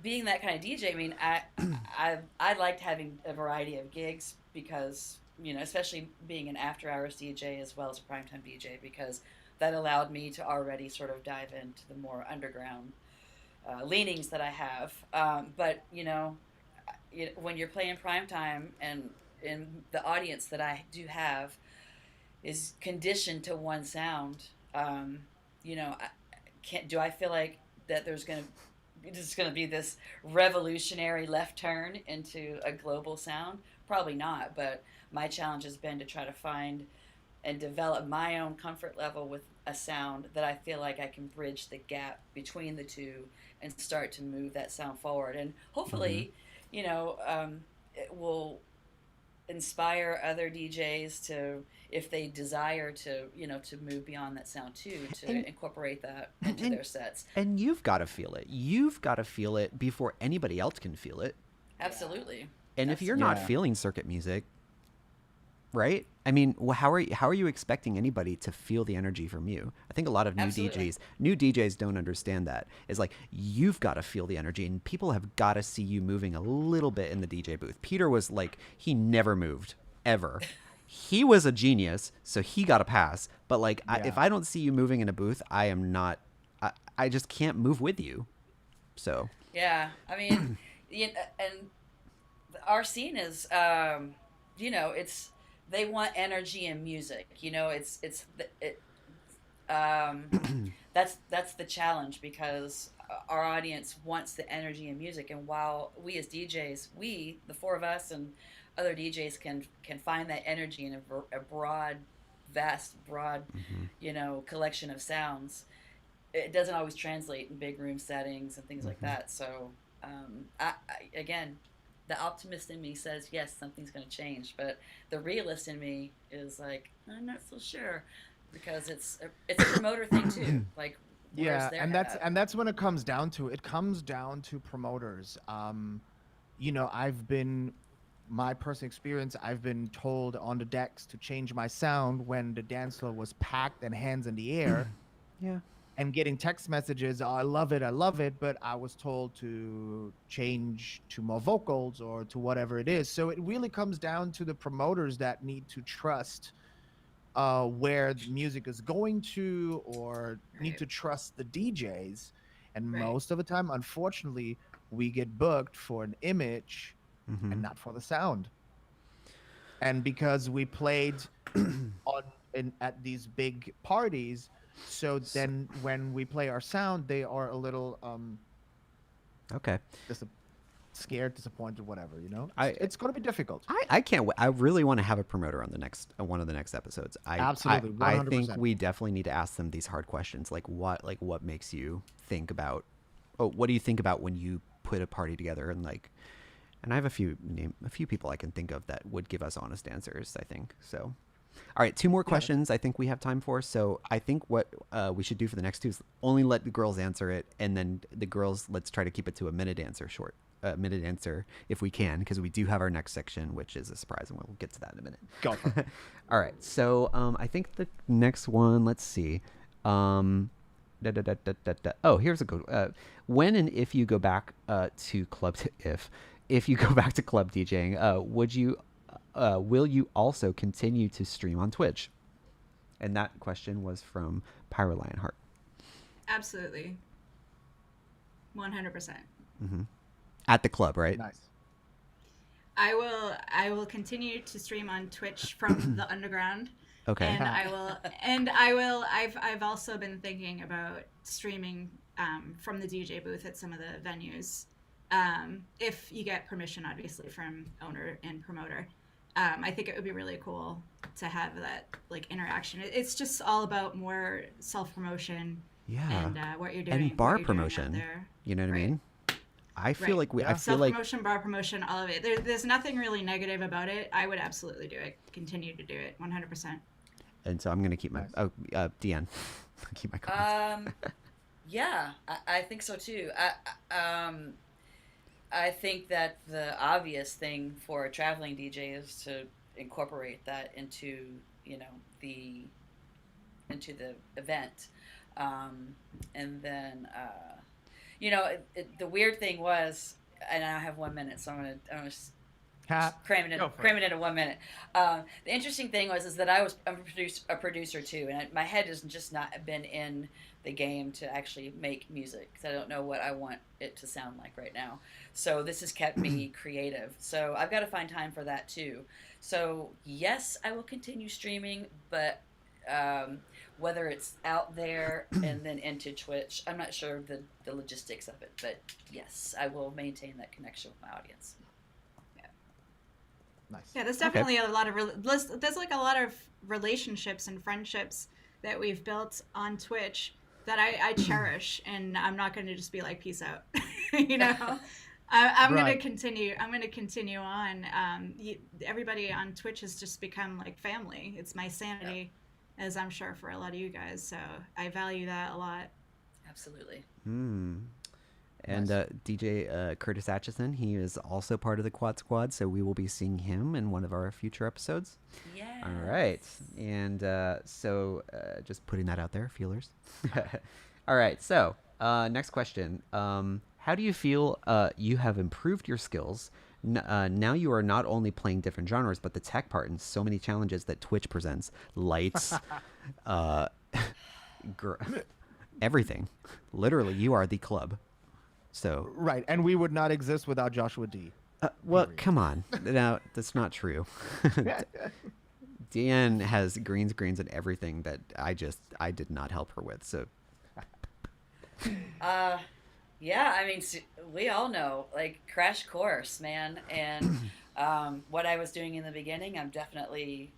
being that kind of DJ, I mean, I liked having a variety of gigs because especially being an after hours DJ as well as a primetime DJ, because that allowed me to already sort of dive into the more underground leanings that I have. But when you're playing primetime and in the audience that I do have is conditioned to one sound, do I feel like that there's going to be this revolutionary left turn into a global sound? Probably not, but my challenge has been to try to find and develop my own comfort level with a sound that I feel like I can bridge the gap between the two and start to move that sound forward. And hopefully, it will inspire other DJs to, if they desire to, to move beyond that sound too, to incorporate that into their sets. And you've got to feel it. You've got to feel it before anybody else can feel it. Absolutely. And if you're not feeling circuit music, right? I mean, how are you expecting anybody to feel the energy from you? I think a lot of new DJs don't understand that. It's like, you've got to feel the energy, and people have got to see you moving a little bit in the DJ booth. Peter was like, he never moved, ever. He was a genius, so he got a pass. But like, if I don't see you moving in a booth, I am not, I just can't move with you. So. Yeah, I mean, and our scene is, it's, they want energy and music. That's the challenge, because our audience wants the energy and music. And while we as DJs, the four of us and other DJs can find that energy in a broad, collection of sounds, it doesn't always translate in big room settings and things like that. So, again, the optimist in me says, yes, something's going to change. But the realist in me is like, I'm not so sure, because it's a promoter thing too. Like, and that's when it comes down to. It comes down to promoters. I've been my personal experience, I've been told on the decks to change my sound when the dance floor was packed and hands in the air. Yeah. And getting text messages, oh, I love it, but I was told to change to more vocals or to whatever it is. So it really comes down to the promoters that need to trust where the music is going to, or need Right. to trust the DJs. And Right. most of the time, unfortunately, we get booked for an image and not for the sound. And because we played at these big parties, so then when we play our sound, they are a little Okay. scared, disappointed, whatever, you know. I- It's going to be difficult. I can't wait. I really want to have a promoter on the next one of the next episodes. Absolutely, I think 100%. we definitely need to ask them these hard questions, like what makes you think about, oh, what do you think about when you put a party together, and I have a few people I can think of that would give us honest answers, I think. So, all right, 2 more questions I think we have time for. So I think what we should do for the next 2 is only let the girls answer it, and then the girls, let's try to keep it to a minute answer if we can, because we do have our next section, which is a surprise, and we'll get to that in a minute. Go for it. All right, so I think the next one, let's see. Oh, here's a good. When and if you go back to club, if you go back to club DJing, will you also continue to stream on Twitch? And that question was from Pyro Lionheart. Absolutely. 100%. At the club, right? Nice. I will continue to stream on Twitch from the underground. Okay. And I've also been thinking about streaming from the DJ booth at some of the venues. If you get permission, obviously, from owner and promoter. I think it would be really cool to have that like interaction. It's just all about more self-promotion. Yeah. And what you're doing. And bar what you're doing out promotion. there. You know what I Right. mean? I feel Right. like I feel like Self-promotion, bar promotion, all of it. There's nothing really negative about it. I would absolutely do it. Continue to do it, 100%. and so I'm gonna keep my Deanne. Keep my comments. Yeah, I think so too. I think that the obvious thing for a traveling DJ is to incorporate that into the event, and then the weird thing was, and I have 1 minute, so I'm gonna cram it into 1 minute. The interesting thing is that I'm a producer too, and my head has just not been in the game to actually make music, because I don't know what I want it to sound like right now. So this has kept me creative. So I've got to find time for that too. So yes, I will continue streaming, but whether it's out there and then into Twitch, I'm not sure of the logistics of it. But yes, I will maintain that connection with my audience. Nice. Yeah, there's definitely a lot of there's like a lot of relationships and friendships that we've built on Twitch that I cherish, and I'm not going to just be like, peace out. I'm going to continue. I'm going to continue on. Everybody on Twitch has just become like family. It's my sanity, as I'm sure for a lot of you guys. So I value that a lot. Absolutely. And DJ Curtis Atchison, he is also part of the Quad Squad, so we will be seeing him in one of our future episodes. Yeah. All right. And so just putting that out there, feelers. All right. So next question. How do you feel you have improved your skills? Now you are not only playing different genres, but the tech part and so many challenges that Twitch presents. Lights, everything. Literally, you are the club. So Right, and we would not exist without Joshua D. well, come on. Now, that's not true. Deanne has greens and everything that I did not help her with. So Yeah, I mean, we all know, like, crash course, man. And what I was doing in the beginning, I'm definitely,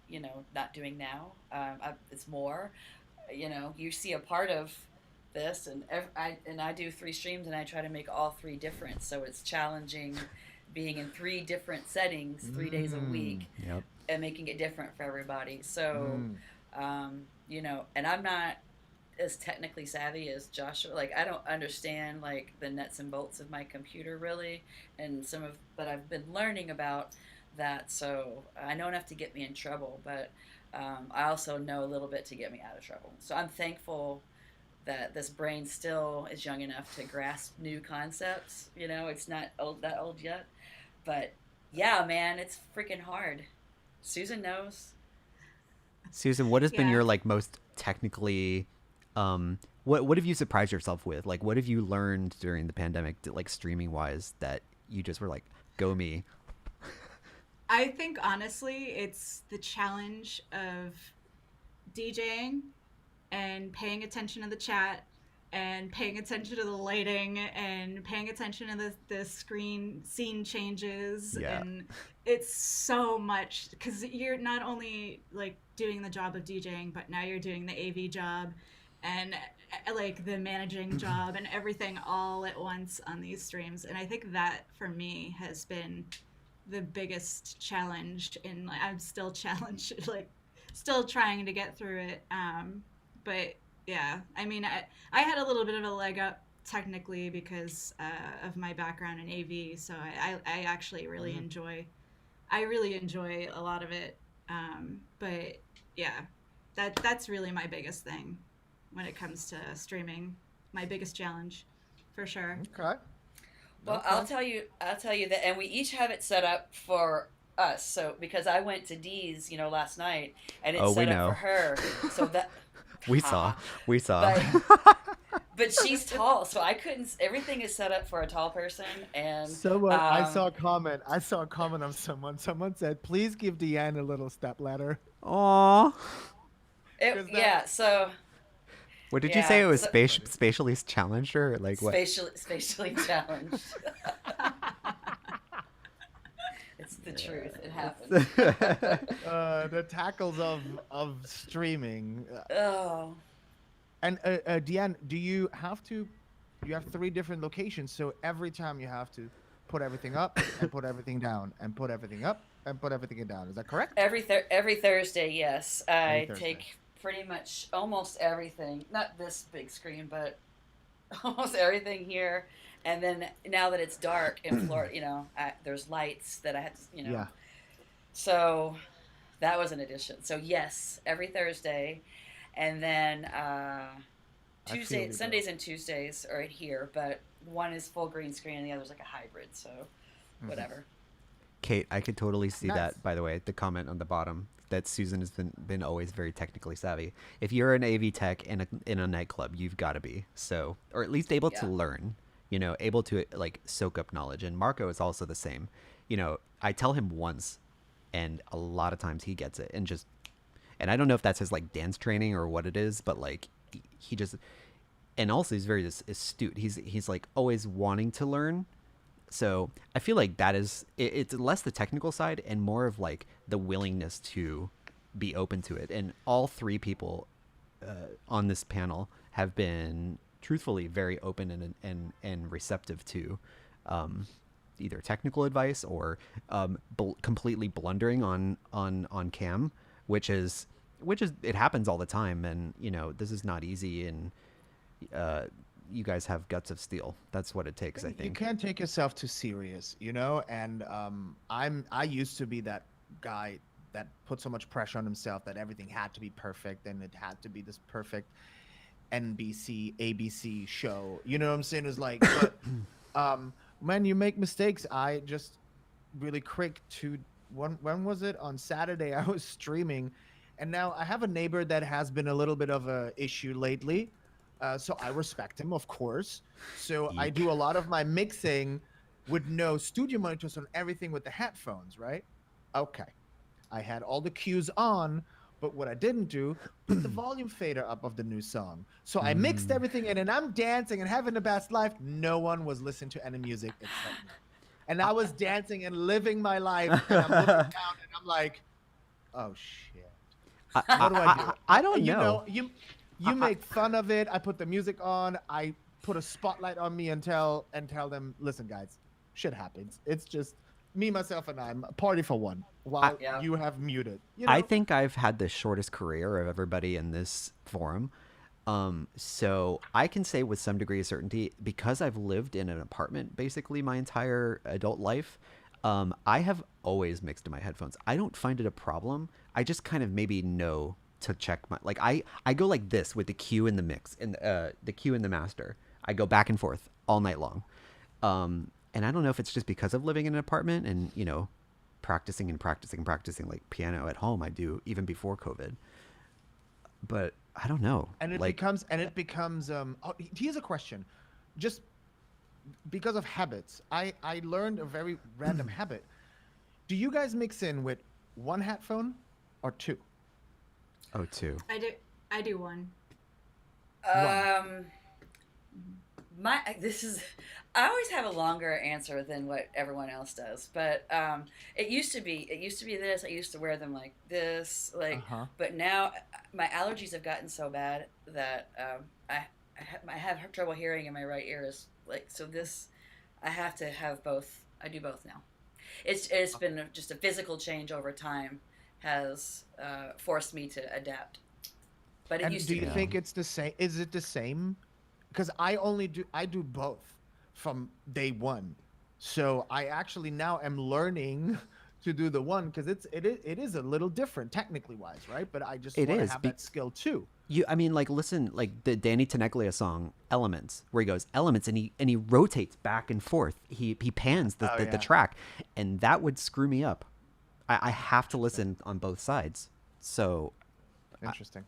not doing now. It's more, you see a part of this, and I do 3 streams, and I try to make all 3 different. So it's challenging being in 3 different settings 3 days a week, yep. and making it different for everybody. So, and I'm not as technically savvy as Joshua. Like, I don't understand like the nuts and bolts of my computer really, and but I've been learning about that, so I know enough to get me in trouble, but I also know a little bit to get me out of trouble. So I'm thankful that this brain still is young enough to grasp new concepts. You know, it's not that old yet, but yeah, man, it's freaking hard. Susan knows. Susan, what has been Yeah. your like most technically what have you surprised yourself with? Like what have you learned during the pandemic like streaming wise that you just were like, go me. I think honestly, it's the challenge of DJing and paying attention to the chat and paying attention to the lighting and paying attention to the screen scene changes. Yeah. And it's so much because you're not only like doing the job of DJing, but now you're doing the AV job and like the managing job and everything all at once on these streams. And I think that for me has been the biggest challenge. And like, I'm still challenged, like still trying to get through it. But yeah, I mean, I had a little bit of a leg up technically because of my background in AV, so I actually really enjoy, I really enjoy a lot of it. But yeah, that's really my biggest thing when it comes to streaming. My biggest challenge, for sure. Okay. Well, Okay. I'll tell you that, and we each have it set up for us. So because I went to Dee's, you know, last night, and it's Oh, we set up know. for her. So that We saw. We saw. but she's tall, so I couldn't. Everything is set up for a tall person, and Someone, I saw a comment. I saw a comment of someone. Someone said, "Please give Deanne a little step ladder." Aw. Is that- yeah. So What did you Yeah, say? It was so- spatially challenged or like what? spatially challenged. It's the truth. It happens. The tackles of streaming. Oh. And Deanne, do you have to? You have 3 different locations, so every time you have to put everything up and put everything down and put everything up and put everything down. Is that correct? Every Thursday, yes, I Thursday. take pretty much almost everything. Not this big screen, but almost everything here. And then now that it's dark in Florida, you know, there's lights that I have to, you know. Yeah. So that was an addition. So yes, every Thursday, and then feel you, Sundays and Tuesdays are here, but one is full green screen and the other's like a hybrid. So whatever. Kate, I could totally see Nice. that, by the way, the comment on the bottom that Susan has been always very technically savvy. If you're an AV tech in a nightclub, you've got to be. So, or at least able to Yeah. learn, you know, able to like soak up knowledge. And Marco is also the same. You know, I tell him once and a lot of times he gets it and I don't know if that's his like dance training or what it is, but like he just, and also he's very astute. He's like always wanting to learn. So I feel like that is it's less the technical side and more of like the willingness to be open to it. And all 3 people on this panel have been truthfully very open and receptive to either technical advice or completely blundering on cam, which is it happens all the time. And you know, this is not easy, and you guys have guts of steel. That's what it takes, I You think. can't take yourself too serious, you know. And I used to be that guy that put so much pressure on himself that everything had to be perfect and it had to be this perfect NBC ABC show. You know what I'm saying? It's like, but, when you make mistakes, I just really quick to when was it on Saturday? I was streaming, and now I have a neighbor that has been a little bit of a issue lately. So I respect him, of course. So I do a lot of my mixing with no studio monitors on everything with the headphones, right? Okay. I had all the cues on, but what I didn't do, put the volume fader up of the new song. So I mixed everything in and I'm dancing and having the best life. No one was listening to any music except me. And I was dancing and living my life. And I'm looking down and I'm like, oh shit. What do I do? I don't You know. You make fun of it. I put the music on. I put a spotlight on me and tell them, listen, guys, shit happens. It's just me, myself, and I'm a party for one while Yeah. you have muted. You know? I think I've had the shortest career of everybody in this forum. So I can say with some degree of certainty, because I've lived in an apartment basically my entire adult life, I have always mixed in my headphones. I don't find it a problem. I just kind of maybe know to check my, like, I go like this with the cue and the mix and the cue and the master. I go back and forth all night long. And I don't know if it's just because of living in an apartment and, you know, practicing like piano at home. I do even before COVID, but I don't know. And it becomes here's a question. Just because of habits, I learned a very random habit. Do you guys mix in with one headphone or two? Oh, two. I do one. I always have a longer answer than what everyone else does, but it used to be this. I used to wear them like this, but now my allergies have gotten so bad that I have trouble hearing in my right ear. I have to have both. I do both now. It's been just a physical change over time has forced me to adapt. But it used to be. Do you think it's the same? Is it the same? Because I do both from day one. So I actually now am learning to do the one because it is a little different technically wise, right? But I just want to have that skill too. Listen, like the Danny Tenaglia song "Elements," where he goes elements and he rotates back and forth. He pans the track, and that would screw me up. I have to listen on both sides. So interesting.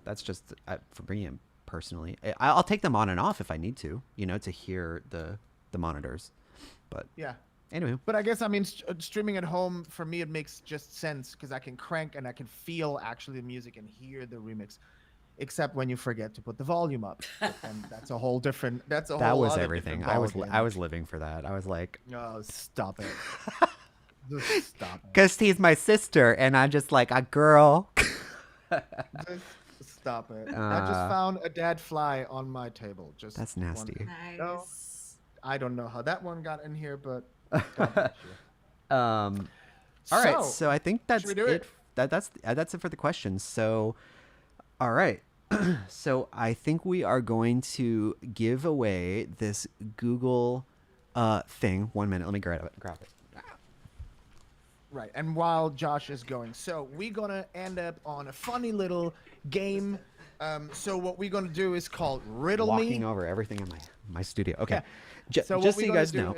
That's just for me personally. I'll take them on and off if I need to, to hear the monitors. But yeah. Anyway. But I guess, streaming at home, for me, it makes just sense because I can crank and I can feel actually the music and hear the remix, except when you forget to put the volume up. And that's a whole different, that was everything. I was living for that. I was like, oh, stop it. Just stop it. Because he's my sister and I'm just like a girl. Just stop it. I just found a dead fly on my table. That's nasty. Nice. No, I don't know how that one got in here, but all right, so I think that's it. That's it for the questions. So, all right, so I think we are going to give away this Google thing. 1 minute, let me grab it. Right, and while Josh is going, so we're gonna end up on a funny little game. So what we're gonna do is called Riddle Me. Walking over everything in my studio. Okay. Yeah. So just so you guys know,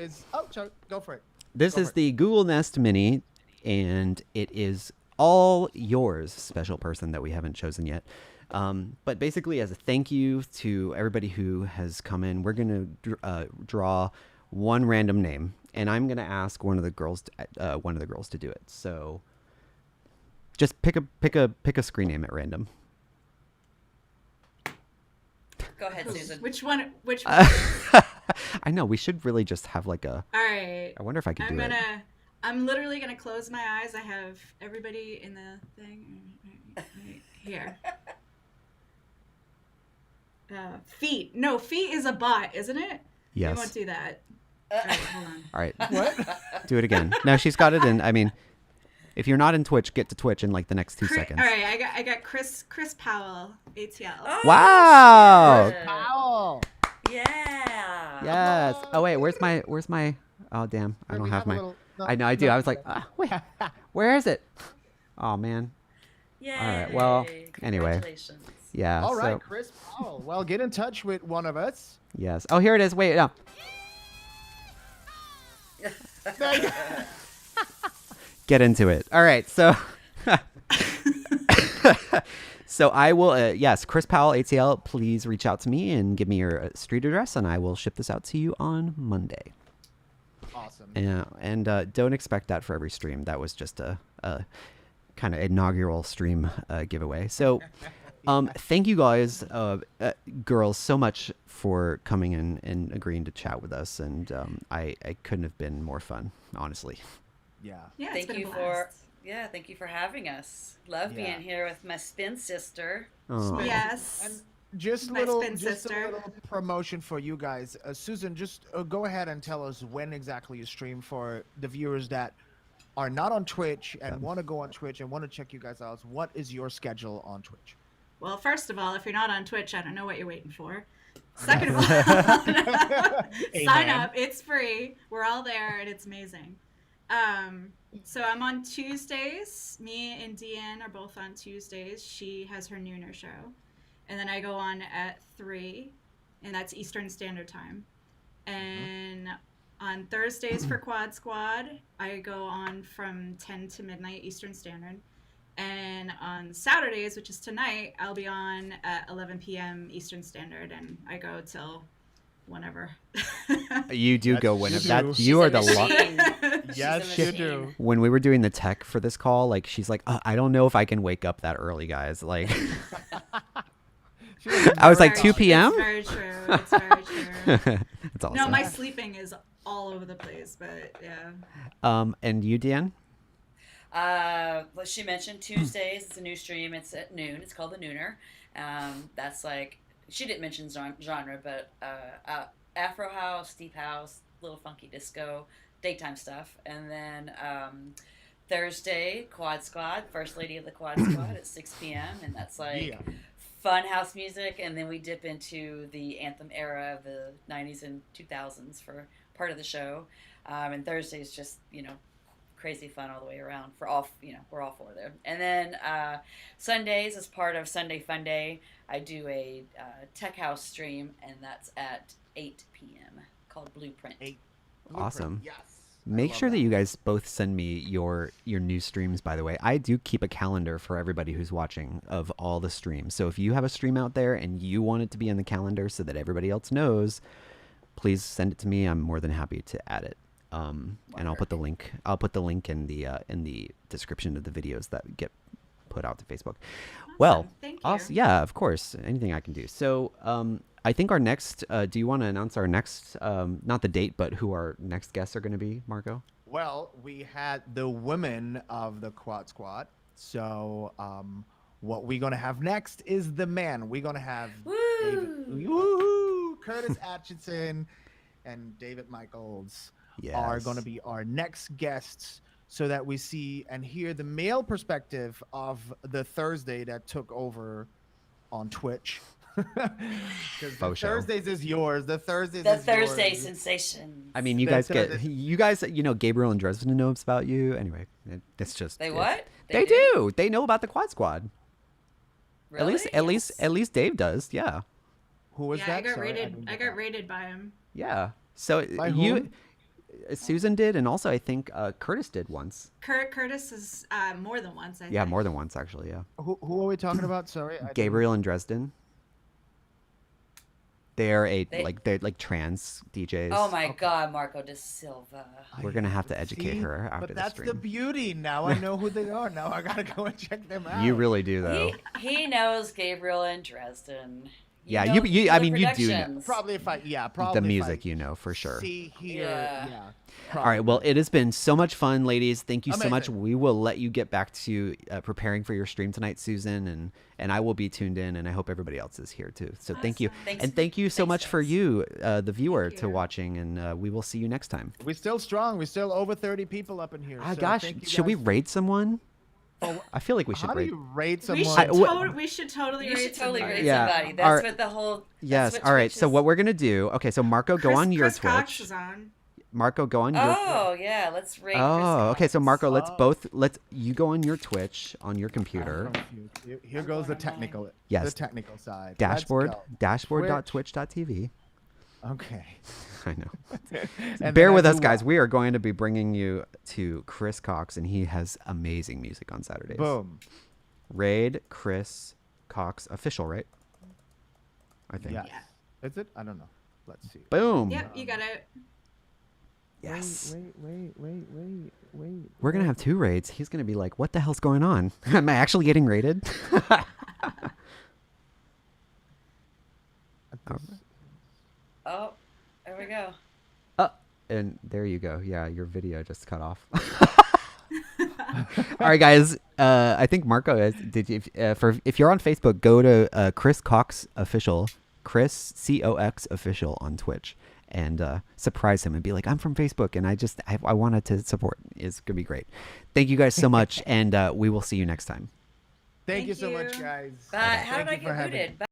go for it. This is the Google Nest Mini, and it is all yours, special person that we haven't chosen yet. But basically, as a thank you to everybody who has come in, we're going to draw one random name, and I'm going to ask one of the girls to do it. So just pick a screen name at random. Go ahead, Susan. Which one? I know we should really just have like a. All right. I wonder if I could do it. I'm literally gonna close my eyes. I have everybody in the thing right here. Feet. No, feet is a bot, isn't it? Yes. We won't do that. All right, hold on. All right. What? Do it again. No, she's got it in. I mean, if you're not in Twitch, get to Twitch in like the next 2 seconds. All right, I got Chris Powell, ATL. Oh, wow. shit. Powell. Yeah. Yes. Oh wait, where's my? Oh damn, I don't have my. I know I do. I was like, wait, where is it? Oh man. Yay. All right. Well, anyway. Congratulations. Yeah. All right, Chris Powell. Well, get in touch with one of us. Yes. Oh, here it is. Wait, no. Get into it. All right. So. So I will, yes, Chris Powell, ATL, please reach out to me and give me your street address, and I will ship this out to you on Monday. Awesome. And don't expect that for every stream. That was just a kind of inaugural stream giveaway. So thank you guys, girls, so much for coming in and agreeing to chat with us. And I couldn't have been more fun, honestly. Yeah. Yeah, Thank you for having us. Love being here with my spin sister. Oh. Yes. And just a little promotion for you guys. Susan, just go ahead and tell us when exactly you stream for the viewers that are not on Twitch and want to go on Twitch and want to check you guys out. What is your schedule on Twitch? Well, first of all, if you're not on Twitch, I don't know what you're waiting for. Second of all, sign up. It's free. We're all there, and it's amazing. So I'm on Tuesdays. Me and Deanne are both on Tuesdays. She has her nooner show. And then I go on at 3, and that's Eastern Standard Time. And on Thursdays for Quad Squad, I go on from 10 to midnight Eastern Standard. And on Saturdays, which is tonight, I'll be on at 11 p.m. Eastern Standard, and I go till whenever. You do go You whenever. do. That She's you a are the machine. Yes, She's a you machine. do. When we were doing the tech for this call, like she's like, I don't know if I can wake up that early, guys. Like, She doesn't I was like, very 2 p.m.? It's very true. It's very true. that's awesome. No, my sleeping is all over the place, but yeah. And you, Deanne? Well, she mentioned Tuesdays. It's a new stream. It's at noon. It's called the Nooner. That's like, she didn't mention genre, but Afro house, deep house, little funky disco, daytime stuff. And then Thursday, Quad Squad, First Lady of the Quad Squad at 6 p.m. And that's like Yeah. fun house music. And then we dip into the anthem era of the 90s and 2000s for part of the show. And Thursday's just, crazy fun all the way around for all, we're all for there. And then Sundays, as part of Sunday Fun Day, I do a tech house stream, and that's at 8 p.m. called Blueprint. Awesome. Yes. Make sure that you guys both send me your new streams, by the way. I do keep a calendar for everybody who's watching of all the streams. So if you have a stream out there and you want it to be on the calendar so that everybody else knows, please send it to me. I'm more than happy to add it. And I'll put the link. I'll put the link in the description of the videos that get put out to Facebook. Awesome. Well, Thank you. awesome. Yeah, of course. Anything I can do. So I think our next. Do you want to announce our next? Not the date, but who our next guests are going to be, Marco? Well, we had the women of the Quad Squad. So what we're going to have next is the man. We're going to have Curtis Atchison and David Michaels are going to be our next guests, so that we see and hear the male perspective of the Thursday that took over on Twitch. Because Faux show. Thursdays is yours. The Thursdays The is Thursday yours. sensation. I mean, you That's guys what you guys, Gabriel and Dresden knows about you. Anyway, it's just They what? They do. They know about the Quad Squad. Really? At least Dave does. Yeah. Who was Yeah, that? I got Sorry, rated. didn't I get got that. rated by him. Yeah. So By you, whom? Susan did, and also I think Curtis did once. Curtis is more than once. I Yeah, think. more than once actually. Yeah. Who are we talking about? Sorry, I Gabriel and Dresden. They're They- they're like trans DJs. Oh my God, Marco de Silva. We're gonna have to educate See? her after But the that's the stream. beauty. Now I know who they are. Now I gotta go and check them out. You really do though. He knows Gabriel and Dresden. Yeah, know- you- know I the mean, you do know. productions. Probably if I probably The if music, I for sure. See here, Yeah. yeah. All right. Well, it has been so much fun, ladies. Thank you so much. Amazing. We will let you get back to preparing for your stream tonight, Susan, and I will be tuned in, and I hope everybody else is here too. So thank you, Awesome. Thanks. and thank you so Thanks, much for guys. you, the viewer, Thank to you. watching, and we will see you next time. We're still strong. We're still over 30 people up in here. Ah, so gosh, thank you should we guys. raid someone? I feel like we should How do rate. you rate We someone? should, what- we should totally You rate should totally somebody. rate Yeah. somebody. All That's right. what the whole. Yes. That's All right. Twitch So is- what we're gonna do? Okay. So Marco, go on your Chris Cox Twitch. is on. Marco, go on your. Oh yeah, let's rate. Chris Oh, okay. So Cox. Marco, let's Oh. you go on your Twitch on your computer. Here goes the technical. Yes. The technical side. Let's Dashboard. go. Dashboard.twitch.tv. Okay. I know. And Bear then with I us, do guys. what? We are going to be bringing you to Chris Cox, and he has amazing music on Saturdays. Boom. Raid Chris Cox official, right? I think. Yes. Yeah. Is it? I don't know. Let's see. Boom. Yep, you got it. Yes. Wait. We're gonna have 2 raids. He's gonna be like, "What the hell's going on? Am I actually getting raided?" Oh, there we go. And there you go. Yeah, your video just cut off. All right, guys. I think Marco is. Did you? If you're on Facebook, go to Chris Cox official, Chris COX official on Twitch, and surprise him and be like, "I'm from Facebook, and I wanted to support." It's gonna be great. Thank you guys so much, and we will see you next time. Thank you so Thank much, you. guys. Bye. How Thank did I you for get having me. booted?